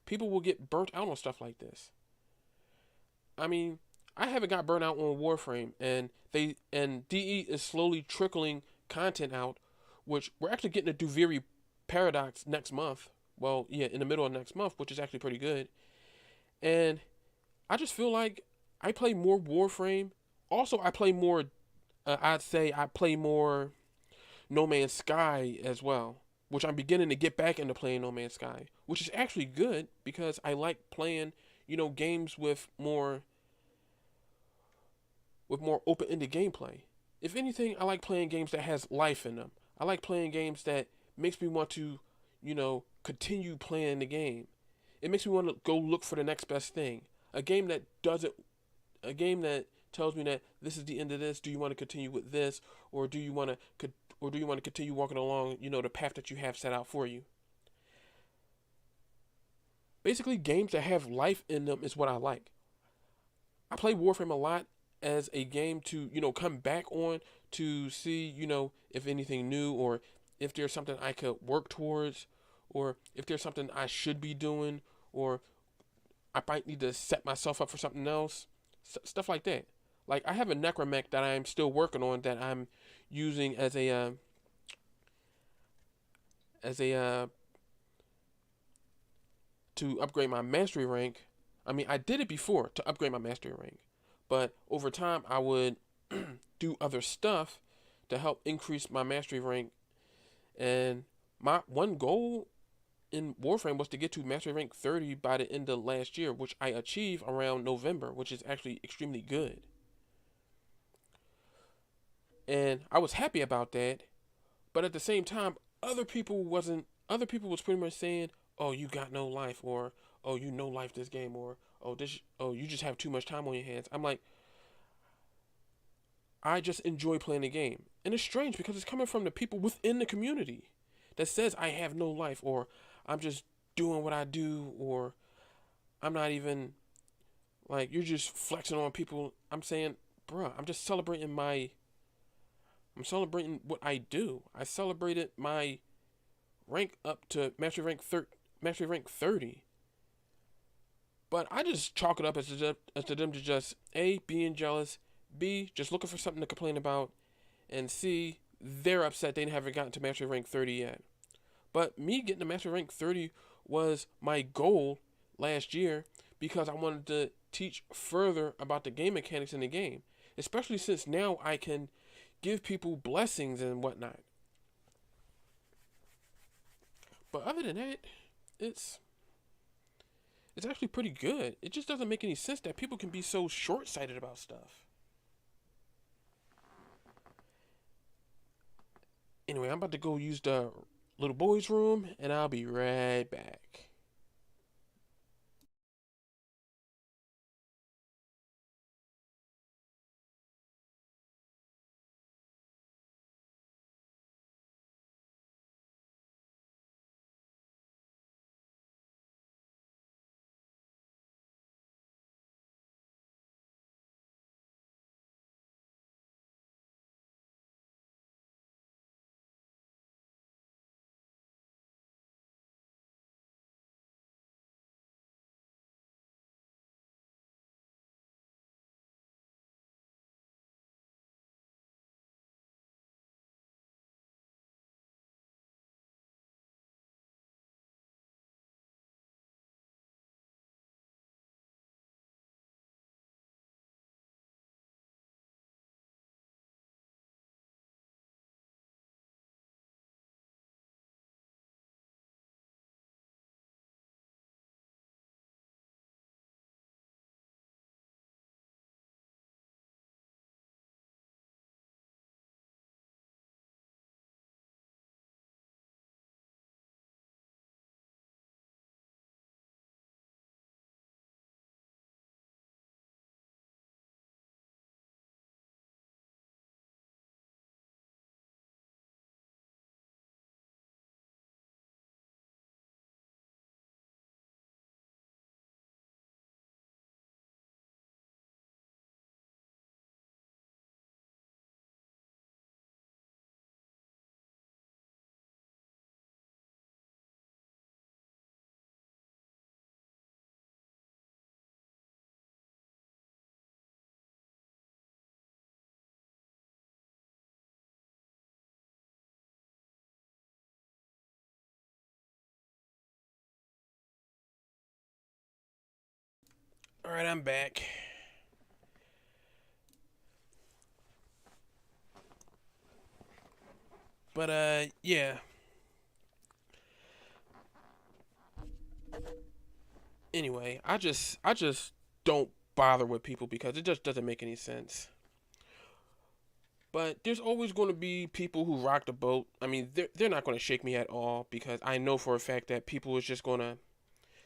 S1: People will get burnt out on stuff like this. I haven't got burnt out on Warframe, and DE is slowly trickling content out, which we're actually getting a Duviri Paradox next month. Well, yeah, in the middle of next month, which is actually pretty good. And I just feel like I play more Warframe. Also, I'd say I play more No Man's Sky as well, which I'm beginning to get back into playing No Man's Sky, which is actually good because I like playing, games with more open-ended gameplay. If anything, I like playing games that has life in them. I like playing games that makes me want to, continue playing the game. It makes me want to go look for the next best thing. A game that tells me that this is the end of this. Do you want to continue with this, or do you want to continue walking along, the path that you have set out for you? Basically, games that have life in them is what I like. I play Warframe a lot as a game to, come back on to see, if anything new, or if there's something I could work towards, or if there's something I should be doing, or I might need to set myself up for something else. Stuff like that. Like, I have a Necromech that I'm still working on that I'm using as a to upgrade my mastery rank. I did it before to upgrade my mastery rank, but over time I would do other stuff to help increase my mastery rank. And my one goal in Warframe was to get to mastery rank 30 by the end of last year, which I achieved around November, which is actually extremely good. And I was happy about that, but at the same time, other people was pretty much saying, "Oh, you got no life," or "Oh, you no life this game," or "Oh, you just have too much time on your hands." I'm like, I just enjoy playing the game, and it's strange because it's coming from the people within the community that says I have no life, or I'm just doing what I do, or I'm not even like, you're just flexing on people. I'm saying, bruh, I'm just celebrating my I'm celebrating what I do. I celebrated my rank up to mastery rank 30. But I just chalk it up as to them to just A, being jealous, B, just looking for something to complain about, and C, they're upset they haven't gotten to mastery rank 30 yet. But me getting to mastery rank 30 was my goal last year because I wanted to teach further about the game mechanics in the game, especially since now I can give people blessings and whatnot. But other than that, it's it's actually pretty good. It just doesn't make any sense that people can be so short-sighted about stuff. Anyway, I'm about to go use the little boy's room, and I'll be right back. All right, I'm back. But yeah. Anyway, I just don't bother with people because it just doesn't make any sense. But there's always going to be people who rock the boat. I mean, they're not going to shake me at all because I know for a fact that people is just going to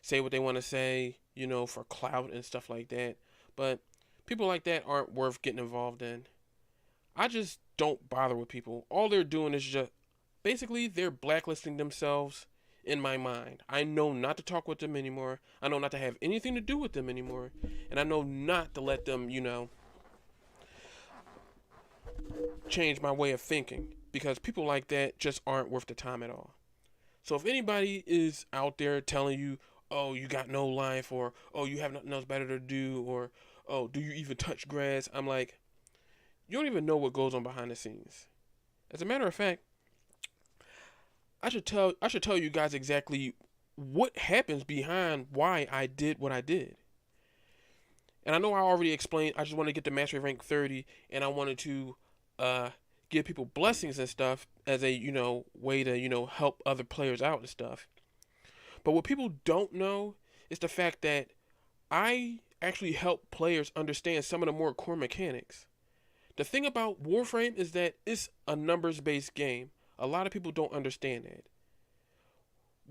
S1: say what they want to say, for clout and stuff like that. But people like that aren't worth getting involved in. I just don't bother with people. All they're doing is just basically they're blacklisting themselves in my mind. I know not to talk with them anymore. I know not to have anything to do with them anymore. And I know not to let them, change my way of thinking because people like that just aren't worth the time at all. So if anybody is out there telling you, "Oh, you got no life," or "Oh, you have nothing else better to do," or "Oh, do you even touch grass?" I'm like, you don't even know what goes on behind the scenes. As a matter of fact, I should tell you guys exactly what happens behind why I did what I did. And I know I already explained. I just wanted to get to mastery rank 30, and I wanted to uh, give people blessings and stuff as a way to help other players out and stuff. But what people don't know is the fact that I actually help players understand some of the more core mechanics. The thing about Warframe is that it's a numbers based game. A lot of people don't understand that.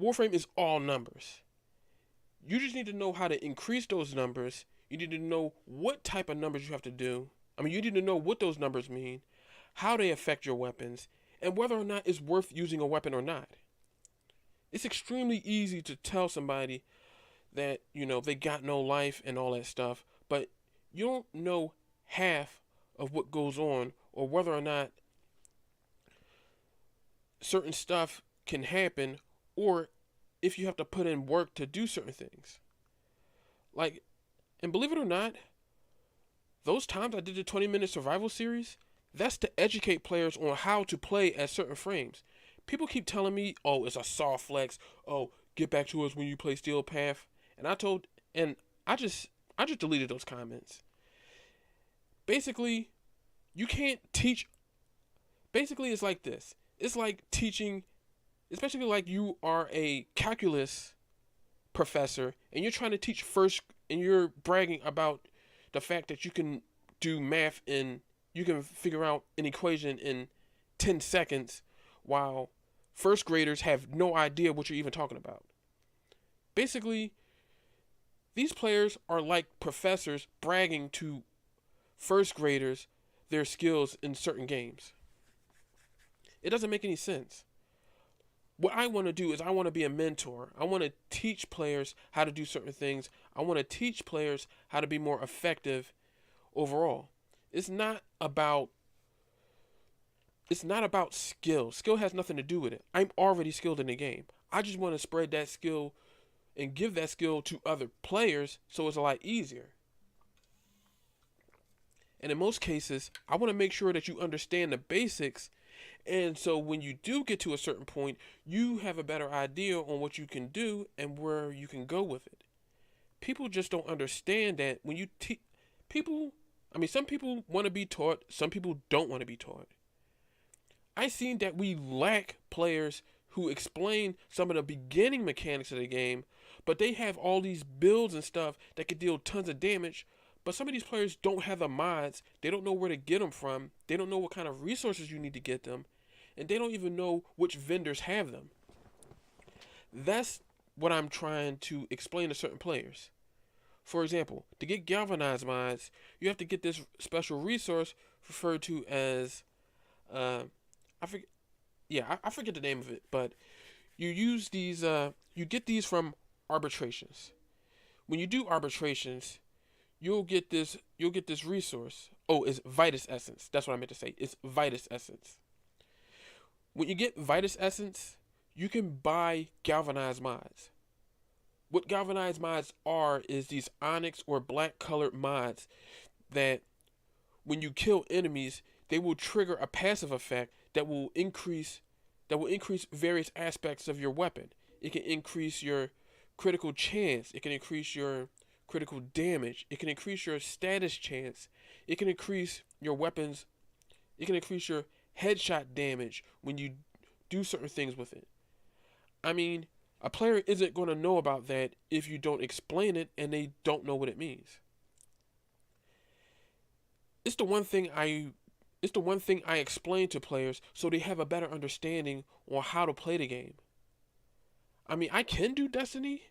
S1: Warframe is all numbers. You just need to know how to increase those numbers. You need to know what type of numbers you have to do. I mean, you need to know what those numbers mean, how they affect your weapons, and whether or not it's worth using a weapon or not. It's extremely easy to tell somebody that, they got no life and all that stuff, but you don't know half of what goes on or whether or not certain stuff can happen, or if you have to put in work to do certain things. Like, and believe it or not, those times I did the 20-minute survival series, that's to educate players on how to play at certain frames. People keep telling me, oh, it's a soft flex. Oh, get back to us when you play Steel Path. And and I just, I just deleted those comments. Basically, you can't teach. Basically, it's like this. It's like teaching, especially like you are a calculus professor and you're trying to teach first, and you're bragging about the fact that you can do math and you can figure out an equation in 10 seconds while first graders have no idea what you're even talking about. Basically, these players are like professors bragging to first graders their skills in certain games. It doesn't make any sense. What I want to do is I want to be a mentor. I want to teach players how to do certain things. I want to teach players how to be more effective overall. It's not about skill. Skill has nothing to do with it. I'm already skilled in the game. I just want to spread that skill and give that skill to other players so it's a lot easier. And in most cases, I want to make sure that you understand the basics, and so when you do get to a certain point, you have a better idea on what you can do and where you can go with it. People just don't understand that when you some people want to be taught, some people don't want to be taught. I seen that we lack players who explain some of the beginning mechanics of the game, but they have all these builds and stuff that could deal tons of damage. But some of these players don't have the mods. They don't know where to get them from. They don't know what kind of resources you need to get them. And they don't even know which vendors have them. That's what I'm trying to explain to certain players. For example, to get galvanized mods, you have to get this special resource referred to as, I forget the name of it, but you use these, you get these from arbitrations. When you do arbitrations, you'll get this resource. Oh, it's Vitus Essence. That's what I meant to say. It's Vitus Essence. When you get Vitus Essence, you can buy galvanized mods. What galvanized mods are is these onyx or black colored mods that when you kill enemies, they will trigger a passive effect that will increase various aspects of your weapon. It can increase your critical chance. It can increase your critical damage. It can increase your status chance. It can increase your weapons. It can increase your headshot damage when you do certain things with it. I mean, a player isn't going to know about that if you don't explain it and they don't know what it means. It's the one thing I explain to players so they have a better understanding on how to play the game. I mean, I can do Destiny,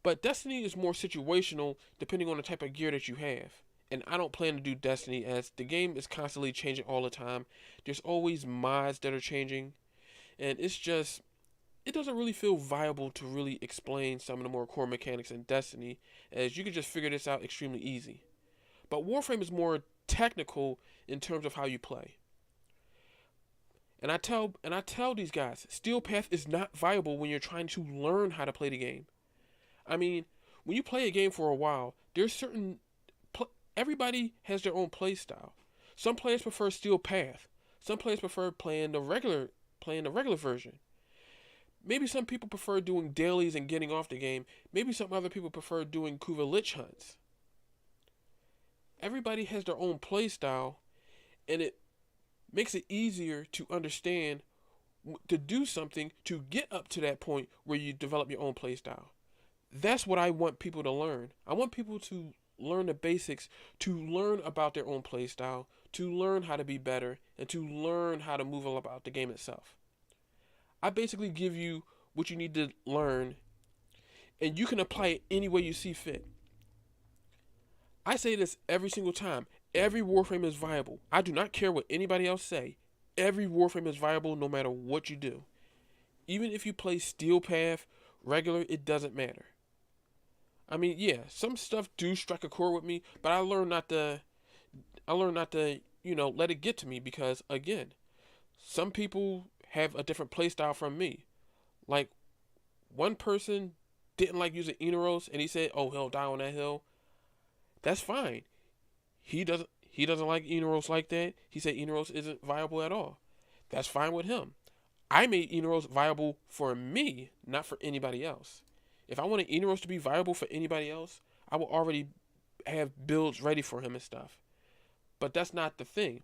S1: but Destiny is more situational depending on the type of gear that you have. And I don't plan to do Destiny as the game is constantly changing all the time. There's always mods that are changing. And it doesn't really feel viable to really explain some of the more core mechanics in Destiny, as you can just figure this out extremely easy. But Warframe is more technical in terms of how you play. And I tell these guys, Steel Path is not viable when you're trying to learn how to play the game. I mean, when you play a game for a while, everybody has their own play style. Some players prefer Steel Path. Some players prefer playing the regular version. Maybe some people prefer doing dailies and getting off the game. Maybe some other people prefer doing Kuva Lich hunts. Everybody has their own play style, and it makes it easier to understand to do something to get up to that point where you develop your own play style. That's what I want people to learn. I want people to learn the basics, to learn about their own play style, to learn how to be better, and to learn how to move about the game itself. I basically give you what you need to learn, and you can apply it any way you see fit. I say this every single time. Every Warframe is viable. I do not care what anybody else say. Every Warframe is viable no matter what you do. Even if you play Steel Path, regular, it doesn't matter. I mean, yeah, some stuff do strike a chord with me, but I learn not to, let it get to me because, again, some people have a different play style from me. Like, one person didn't like using Inaros, and he said, "Oh, he'll die on that hill." That's fine. He doesn't like Inaros like that. He said Inaros isn't viable at all. That's fine with him. I made Inaros viable for me, not for anybody else. If I wanted Inaros to be viable for anybody else, I would already have builds ready for him and stuff. But that's not the thing.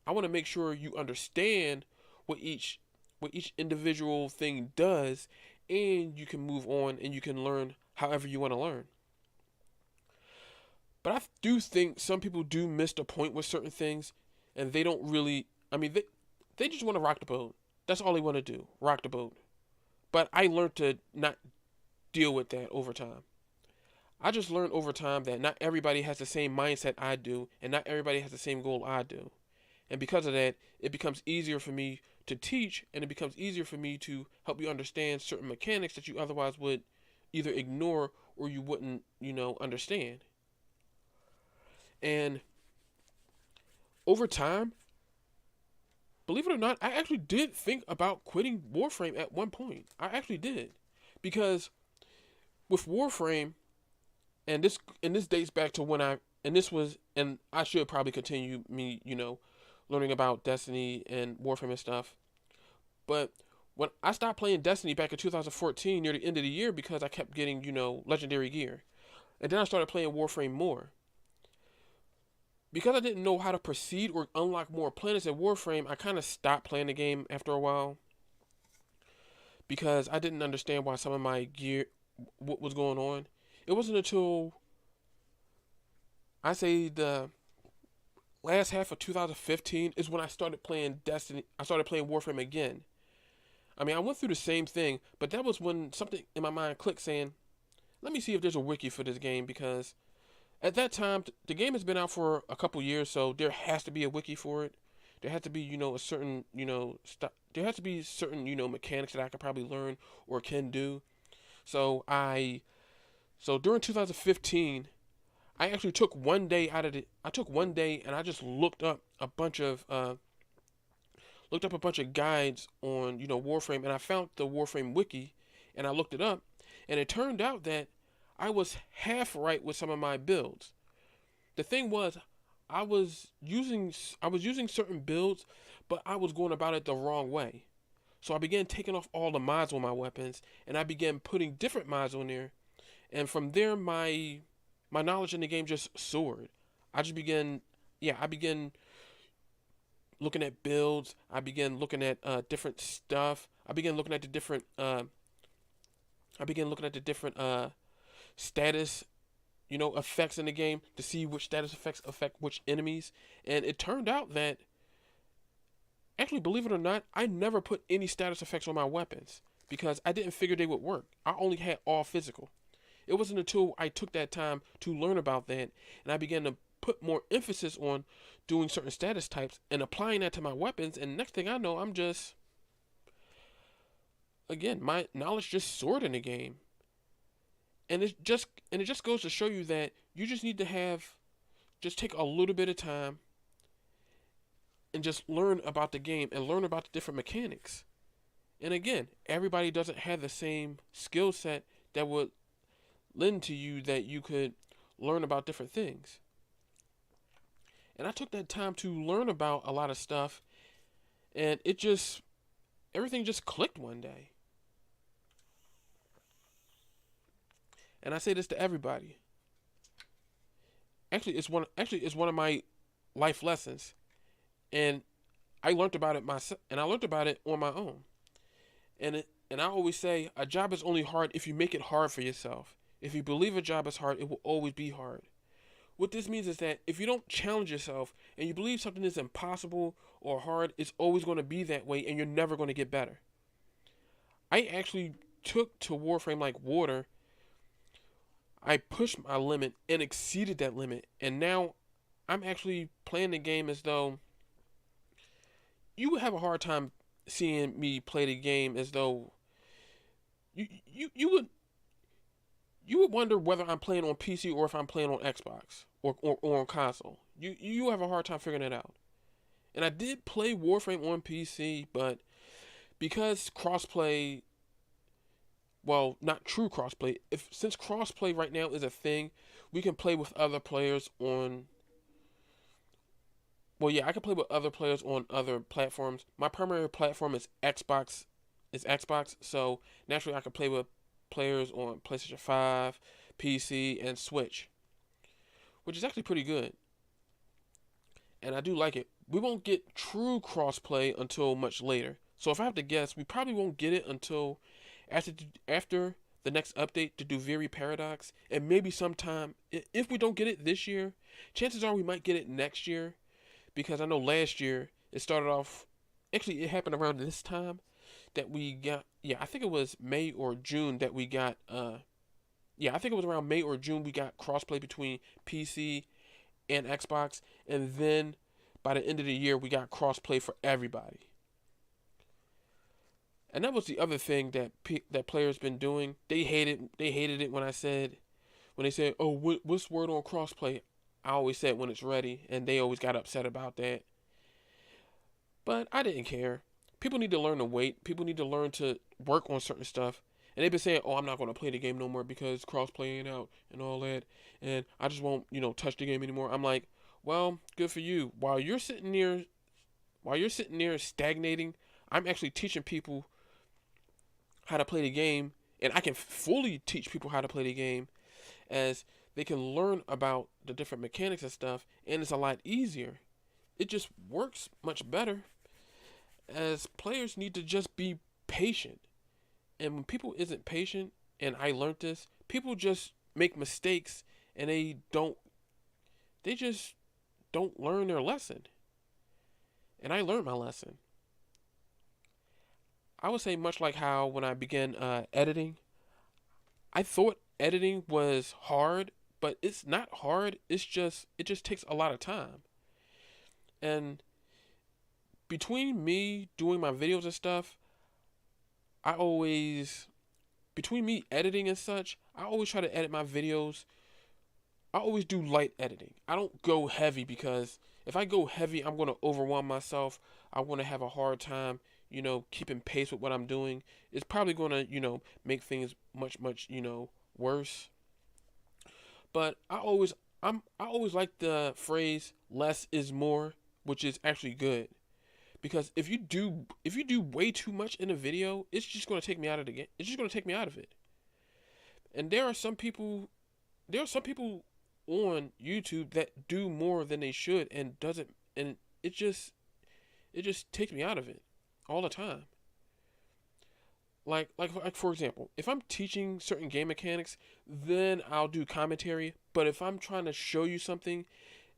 S1: I want to make sure you understand what each individual thing does, and you can move on and you can learn however you want to learn. But I do think some people do miss the point with certain things, and they don't really. I mean, they just want to rock the boat. That's all they want to do, rock the boat. But I learned to not deal with that over time. I just learned over time that not everybody has the same mindset I do, and not everybody has the same goal I do. And because of that, it becomes easier for me to teach, and it becomes easier for me to help you understand certain mechanics that you otherwise would either ignore or you wouldn't, understand. And over time, believe it or not, I actually did think about quitting Warframe at one point. I actually did. Because with Warframe, and this dates back to when I should probably continue me, learning about Destiny and Warframe and stuff. But when I stopped playing Destiny back in 2014 near the end of the year because I kept getting, legendary gear. And then I started playing Warframe more. Because I didn't know how to proceed or unlock more planets in Warframe, I kind of stopped playing the game after a while. Because I didn't understand why some of my gear, what was going on. It wasn't until, I say, the last half of 2015 is when I started playing Destiny. I started playing Warframe again. I mean, I went through the same thing, but that was when something in my mind clicked saying, let me see if there's a wiki for this game, because at that time, the game has been out for a couple years, so there has to be a wiki for it. There has to be, a certain, there has to be certain, mechanics that I could probably learn or can do. So during 2015, I actually took one day out of it. I took one day and I just looked up a bunch of guides on, Warframe, and I found the Warframe wiki, and I looked it up, and it turned out that I was half right with some of my builds. The thing was, I was using certain builds, but I was going about it the wrong way. So I began taking off all the mods on my weapons, and I began putting different mods on there, and from there my knowledge in the game just soared. I began looking at builds. I began looking at different stuff. I began looking at the different status, effects in the game to see which status effects affect which enemies. And it turned out that, actually, believe it or not, I never put any status effects on my weapons because I didn't figure they would work. I only had all physical. It wasn't until I took that time to learn about that and I began to put more emphasis on doing certain status types and applying that to my weapons, and next thing I know, my knowledge just soared in the game. And it just goes to show you that you just need to take a little bit of time and just learn about the game and learn about the different mechanics. And again, everybody doesn't have the same skill set that would lend to you that you could learn about different things. And I took that time to learn about a lot of stuff, and everything just clicked one day. And I say this to everybody. Actually, it's one of my life lessons, and I learned about it myself, and I learned about it on my own. And I always say, a job is only hard if you make it hard for yourself. If you believe a job is hard, it will always be hard. What this means is that if you don't challenge yourself and you believe something is impossible or hard, it's always going to be that way, and you're never going to get better. I actually took to Warframe like water. I pushed my limit and exceeded that limit, and now I'm actually playing the game as though you would have a hard time seeing me play the game as though you would wonder whether I'm playing on PC or if I'm playing on Xbox or on console. You have a hard time figuring it out. And I did play Warframe on PC, but because crossplay, well, not true crossplay. If since crossplay right now is a thing, we can play with other players on. Well, yeah, I can play with other players on other platforms. My primary platform is Xbox. Is Xbox, so naturally I can play with players on PlayStation 5, PC, and Switch, which is actually pretty good, and I do like it. We won't get true crossplay until much later. So if I have to guess, we probably won't get it until after the next update to do Very Paradox, and maybe sometime if we don't get it this year, chances are we might get it next year, because I know last year it started off. Actually, it happened around this time that we got. Yeah, I think it was May or June that we got. Yeah, I think it was around May or June we got crossplay between PC and Xbox, and then by the end of the year we got crossplay for everybody. And that was the other thing that players been doing. They hated it when they said, "Oh, what's word on crossplay?" I always said when it's ready, and they always got upset about that. But I didn't care. People need to learn to wait. People need to learn to work on certain stuff. And they've been saying, "Oh, I'm not going to play the game no more because crossplay ain't out and all that, and I just won't, touch the game anymore." I'm like, "Well, good for you. While you're sitting there stagnating, I'm actually teaching people how to play the game, and I can fully teach people how to play the game as they can learn about the different mechanics and stuff, and it's a lot easier. It just works much better, as players need to just be patient. And when people isn't patient, and I learned this, people just make mistakes and they just don't learn their lesson. And I learned my lesson. I would say much like how when I began editing, I thought editing was hard, but it's not hard. It just takes a lot of time. And between me doing my videos and stuff, I always between me editing and such, I always try to edit my videos. I always do light editing. I don't go heavy because if I go heavy, I'm going to overwhelm myself. I'm going to have a hard time, keeping pace with what I'm doing. It's probably going to, make things much, much, worse. But I always like the phrase less is more, which is actually good. Because if you do way too much in a video, it's just going to take me out of the game. It's just going to take me out of it. And there are some people on YouTube that do more than they should and doesn't and it just takes me out of it all the time. Like for example, if I'm teaching certain game mechanics, then I'll do commentary. But if I'm trying to show you something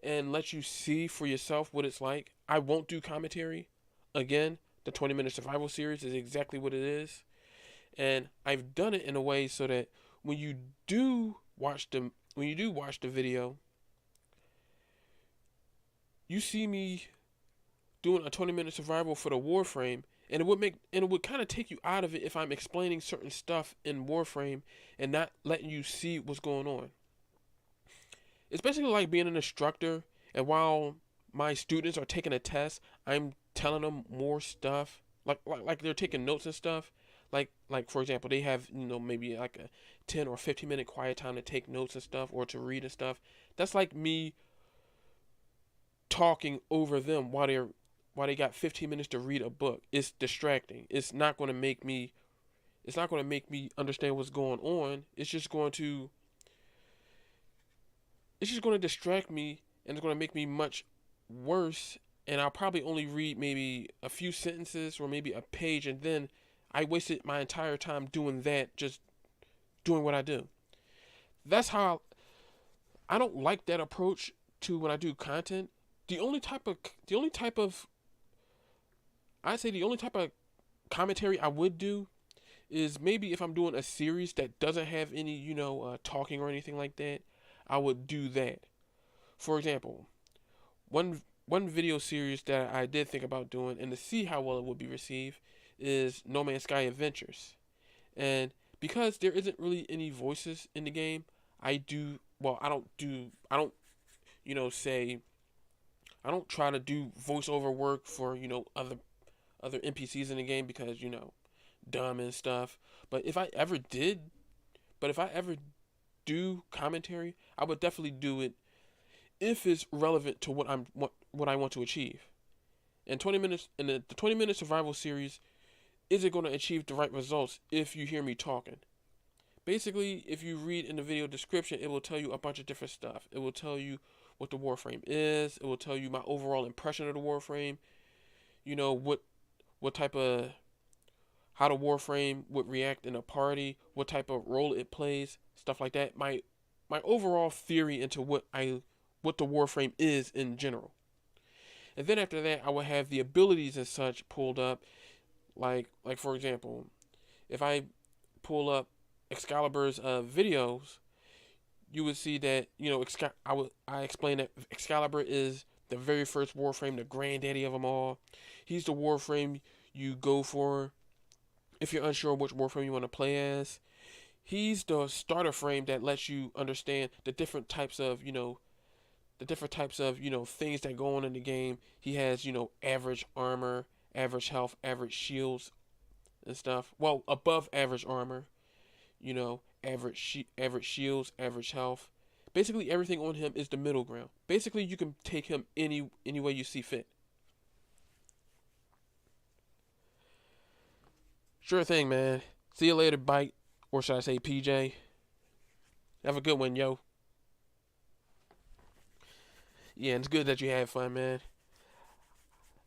S1: and let you see for yourself what it's like, I won't do commentary. Again, the 20-minute survival series is exactly what it is. And I've done it in a way so that when you do watch the video, you see me doing a 20-minute survival for the Warframe, and it would kind of take you out of it if I'm explaining certain stuff in Warframe and not letting you see what's going on. It's basically like being an instructor, and while my students are taking a test, I'm telling them more stuff, like they're taking notes and stuff. Like for example, they have maybe like a 10 or 15-minute quiet time to take notes and stuff or to read and stuff. That's like me talking over them while they got 15 minutes to read a book. It's distracting. It's not going to make me understand what's going on. It's just going to distract me, and it's going to make me much worse, and I'll probably only read maybe a few sentences or maybe a page, and then I wasted my entire time doing that, just doing what I do. That's how I don't like that approach to when I do content. The only type of I'd say the only type of commentary I would do is maybe if I'm doing a series that doesn't have any, talking or anything like that, I would do that. For example, one video series that I did think about doing and to see how well it would be received is No Man's Sky Adventures. And because there isn't really any voices in the game, I don't, say, I don't try to do voiceover work for, other NPCs in the game because dumb and stuff. But if I ever did, but if I ever do commentary, I would definitely do it if it's relevant to what I want to achieve. In 20 minutes in the 20-minute survival series, is it going to achieve the right results if you hear me talking? Basically, if you read in the video description, it will tell you a bunch of different stuff. It will tell you what the Warframe is. It will tell you my overall impression of the Warframe. What type of how the Warframe would react in a party, what type of role it plays, stuff like that. My overall theory into what the Warframe is in general. And then after that, I will have the abilities and such pulled up. Like for example, if I pull up Excalibur's videos, you would see that I explain that Excalibur is the very first Warframe, the granddaddy of them all. He's the Warframe you go for if you're unsure which Warframe you want to play as. He's the starter frame that lets you understand the different types of things that go on in the game. He has average armor, average health, average shields and stuff. Well, above average armor, average shields, average health. Basically, everything on him is the middle ground. Basically, you can take him any way you see fit. Sure thing, man. See you later, Bite. Or should I say PJ? Have a good one, yo. Yeah, it's good that you had fun, man.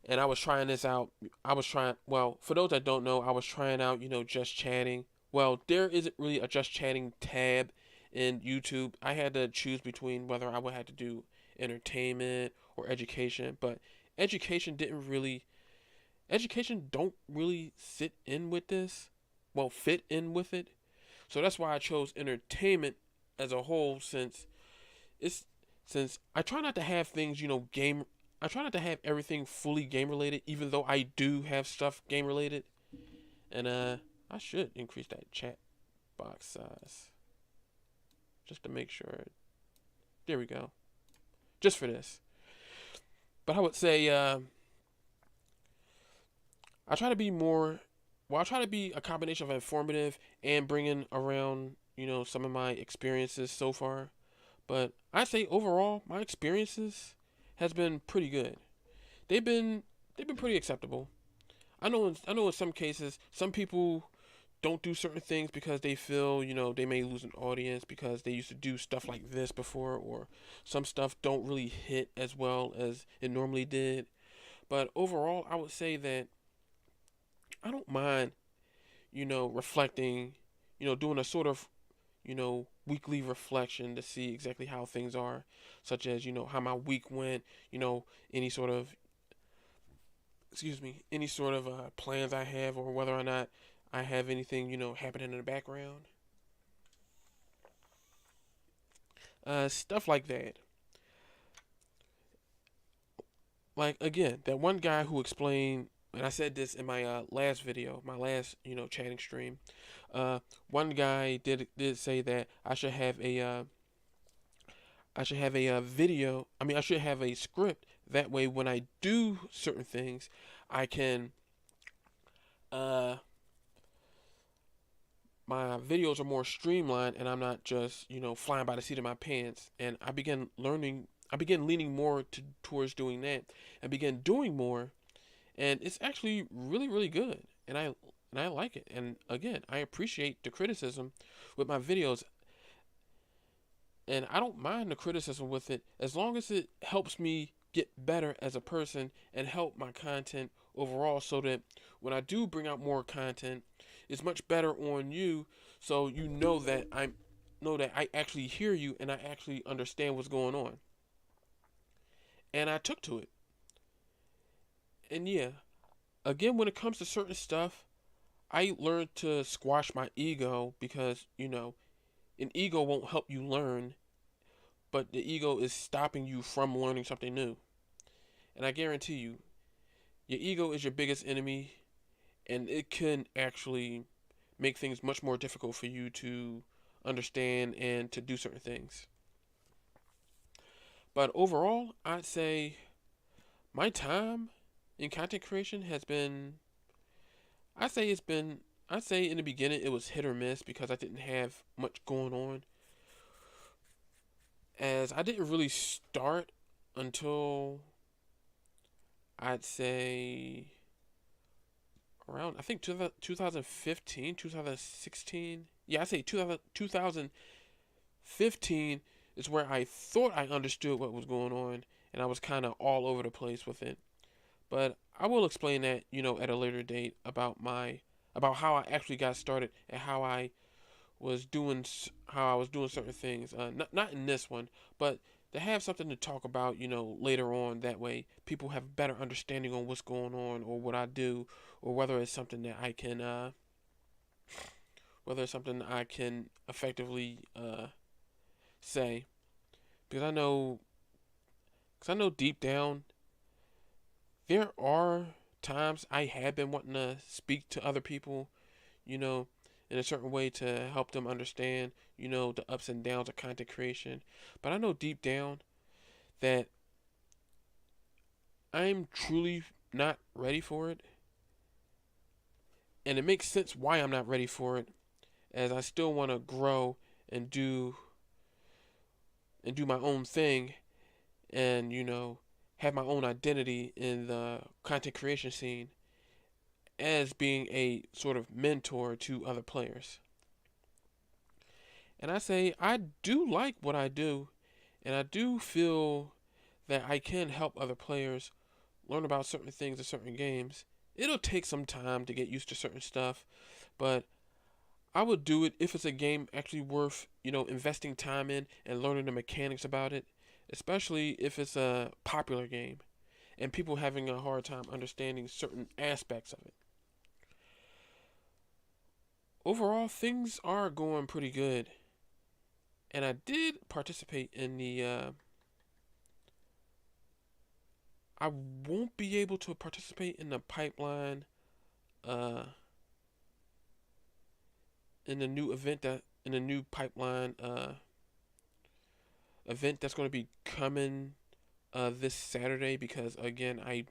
S1: And I was trying this out. For those that don't know, I was trying out, just chatting. Well, there isn't really a just chatting tab in YouTube. I had to choose between whether I would have to do entertainment or education, but education don't really fit in with it. So that's why I chose entertainment as a whole, since I try not to have things, I try not to have everything fully game related, even though I do have stuff game related. And I should increase that chat box size just to make sure. There we go. Just for this. But I would say I try to be a combination of informative and bringing around, some of my experiences so far. But I say overall, my experiences has been pretty good. They've been pretty acceptable. I know in some cases, some people don't do certain things because they feel, they may lose an audience because they used to do stuff like this before, or some stuff don't really hit as well as it normally did. But overall, I would say that I don't mind, reflecting, doing a sort of, weekly reflection to see exactly how things are, such as, how my week went, any sort of, plans I have, or whether or not I have anything, happening in the background. Stuff like that. Like, again, that one guy who explained, and I said this in my last video, my last, chatting stream. One guy did say that I should have a video. I mean, I should have a script. That way, when I do certain things, I can. My videos are more streamlined, and I'm not just flying by the seat of my pants. And I began leaning more towards doing that, and began doing more, and it's actually really, really good. And I like it. And again, I appreciate the criticism with my videos. And I don't mind the criticism with it as long as it helps me get better as a person and help my content overall, so that when I do bring out more content, it's much better on you, so that I actually hear you and I actually understand what's going on. And I took to it. And yeah, again, when it comes to certain stuff, I learned to squash my ego, because, an ego won't help you learn, but the ego is stopping you from learning something new. And I guarantee you, your ego is your biggest enemy, and it can actually make things much more difficult for you to understand and to do certain things. But overall, I'd say my time in content creation has been I say it's been. I say in the beginning it was hit or miss because I didn't have much going on, as I didn't really start until I'd say around, I think 2015, 2016. Yeah, I say 2015 is where I thought I understood what was going on, and I was kind of all over the place with it. But I will explain that, at a later date about how I actually got started and how I was doing certain things. Not in this one, but to have something to talk about, later on. That way, people have a better understanding on what's going on or what I do, or whether it's something I can effectively say. Because I know deep down there are times I have been wanting to speak to other people, you know, in a certain way to help them understand, the ups and downs of content creation. But I know deep down that I'm truly not ready for it. And it makes sense why I'm not ready for it, as I still want to grow and do my own thing, and have my own identity in the content creation scene as being a sort of mentor to other players. And I say I do like what I do, and I do feel that I can help other players learn about certain things in certain games. It'll take some time to get used to certain stuff, but I would do it if it's a game actually worth, investing time in and learning the mechanics about it, especially if it's a popular game and people having a hard time understanding certain aspects of it. Overall, things are going pretty good, and I did participate in the. I won't be able to participate in the pipeline, uh, in the new event that in the new pipeline event that's going to be coming this Saturday, because again I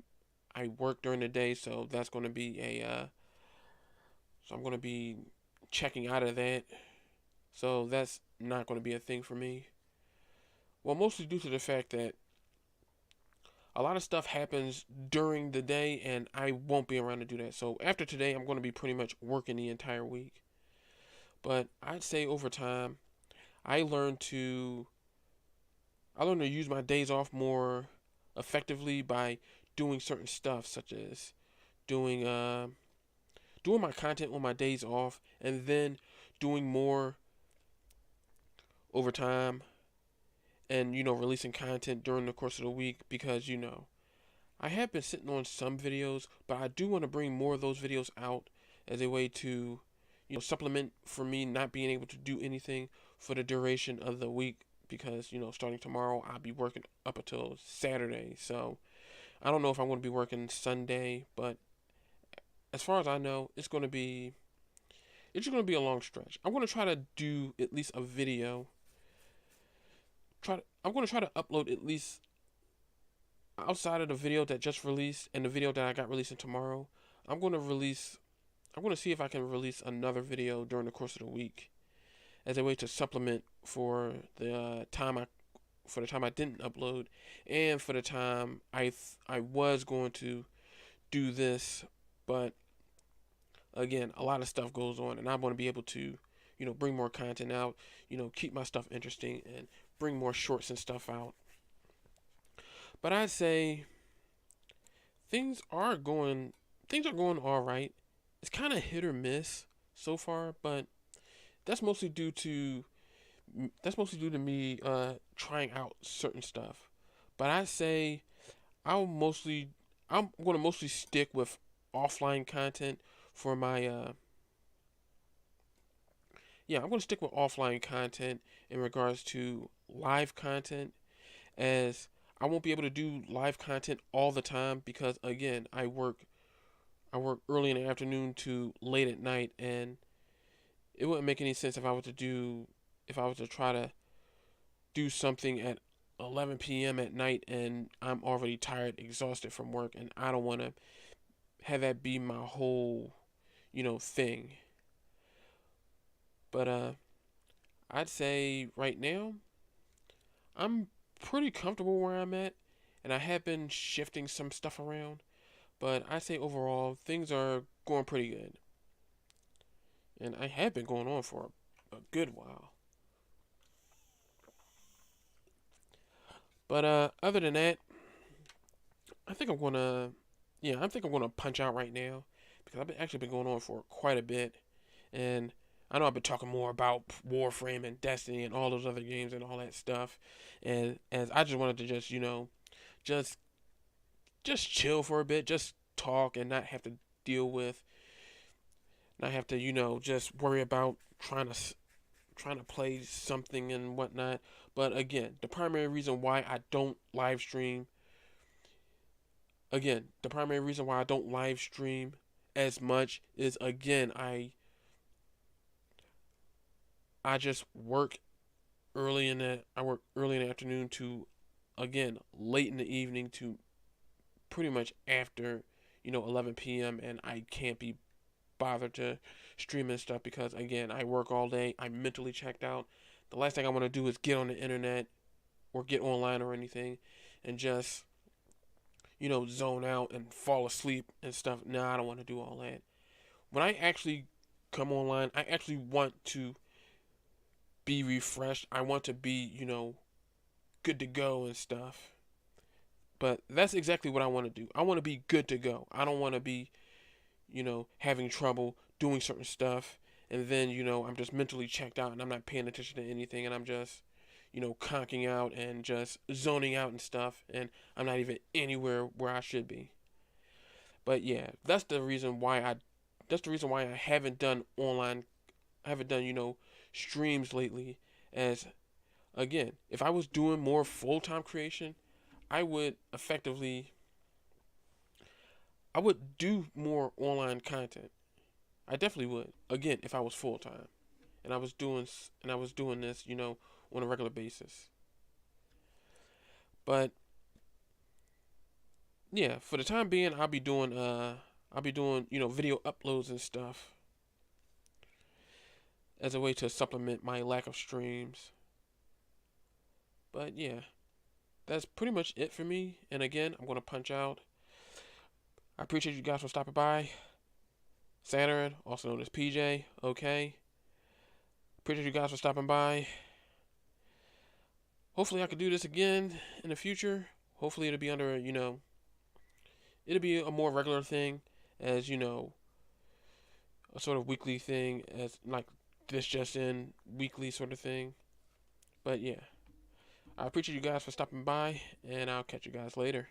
S1: work during the day, so that's going to be so I'm going to be checking out of that. So that's not going to be a thing for me. Well, mostly due to the fact that a lot of stuff happens during the day and I won't be around to do that. So after today, I'm going to be pretty much working the entire week. But I'd say over time, I learned to use my days off more effectively by doing certain stuff, such as doing doing my content on my days off, and then doing more over time, and releasing content during the course of the week, because I have been sitting on some videos, but I do want to bring more of those videos out as a way to supplement for me not being able to do anything for the duration of the week, because starting tomorrow I'll be working up until Saturday. So I don't know if I'm going to be working Sunday, but as far as I know, it's just going to be a long stretch. I'm going to try to do at least a video. I'm going to try to upload at least, outside of the video that just released and the video that I got releasing tomorrow. I'm going to release. I'm going to see if I can release another video during the course of the week as a way to supplement for the time I didn't upload, and for the time I was going to do this, but again, a lot of stuff goes on, and I want to be able to, bring more content out, keep my stuff interesting, and bring more shorts and stuff out. But I'd say things are going all right. It's kind of hit or miss so far, but that's mostly due to me trying out certain stuff. But I say I'm going to mostly stick with offline content for my I'm going to stick with offline content in regards to live content, as I won't be able to do live content all the time, because again, I work early in the afternoon to late at night, and it wouldn't make any sense if I was to try to do something at 11 p.m. at night and I'm already tired, exhausted from work, and I don't want to have that be my whole, thing. But I'd say right now I'm pretty comfortable where I'm at, and I have been shifting some stuff around. But I'd say overall things are going pretty good, and I have been going on for a good while. But other than that, I think I'm gonna, yeah, I think I'm gonna punch out right now because actually been going on for quite a bit, and I know I've been talking more about Warframe and Destiny and all those other games and all that stuff, and as I just wanted to just just just chill for a bit, just talk and not have to deal with, not have to just worry about trying to play something and whatnot. But again, the primary reason why I don't live stream the primary reason why I don't live stream as much is again I just work I work early in the afternoon to again late in the evening to pretty much after 11 p.m. and I can't be bothered to stream and stuff because again I work all day. I'm mentally checked out. The last thing I want to do is get on the internet or get online or anything and just zone out and fall asleep and stuff. Nah, I don't want to do all that. When I actually come online, I actually want to be refreshed. I want to be, good to go and stuff. But that's exactly what I want to do. I want to be good to go. I don't want to be, having trouble doing certain stuff. And then, I'm just mentally checked out and I'm not paying attention to anything and I'm just, conking out and just zoning out and stuff. And I'm not even anywhere where I should be. But yeah, that's the reason why I haven't done online, I haven't done, streams lately. As again, if I was doing more full time creation, I would effectively, I would do more online content. I definitely would. Again, if I was full time and I was doing this, on a regular basis. But yeah, for the time being, I'll be doing, video uploads and stuff as a way to supplement my lack of streams. But yeah, that's pretty much it for me. And again, I'm gonna punch out. I appreciate you guys for stopping by. Saturn, also known as PJ. Okay. Appreciate you guys for stopping by. Hopefully, I could do this again in the future. Hopefully, it'll be under it'll be a more regular thing, as a sort of weekly thing, as like this just in weekly sort of thing. But yeah, I appreciate you guys for stopping by, and I'll catch you guys later.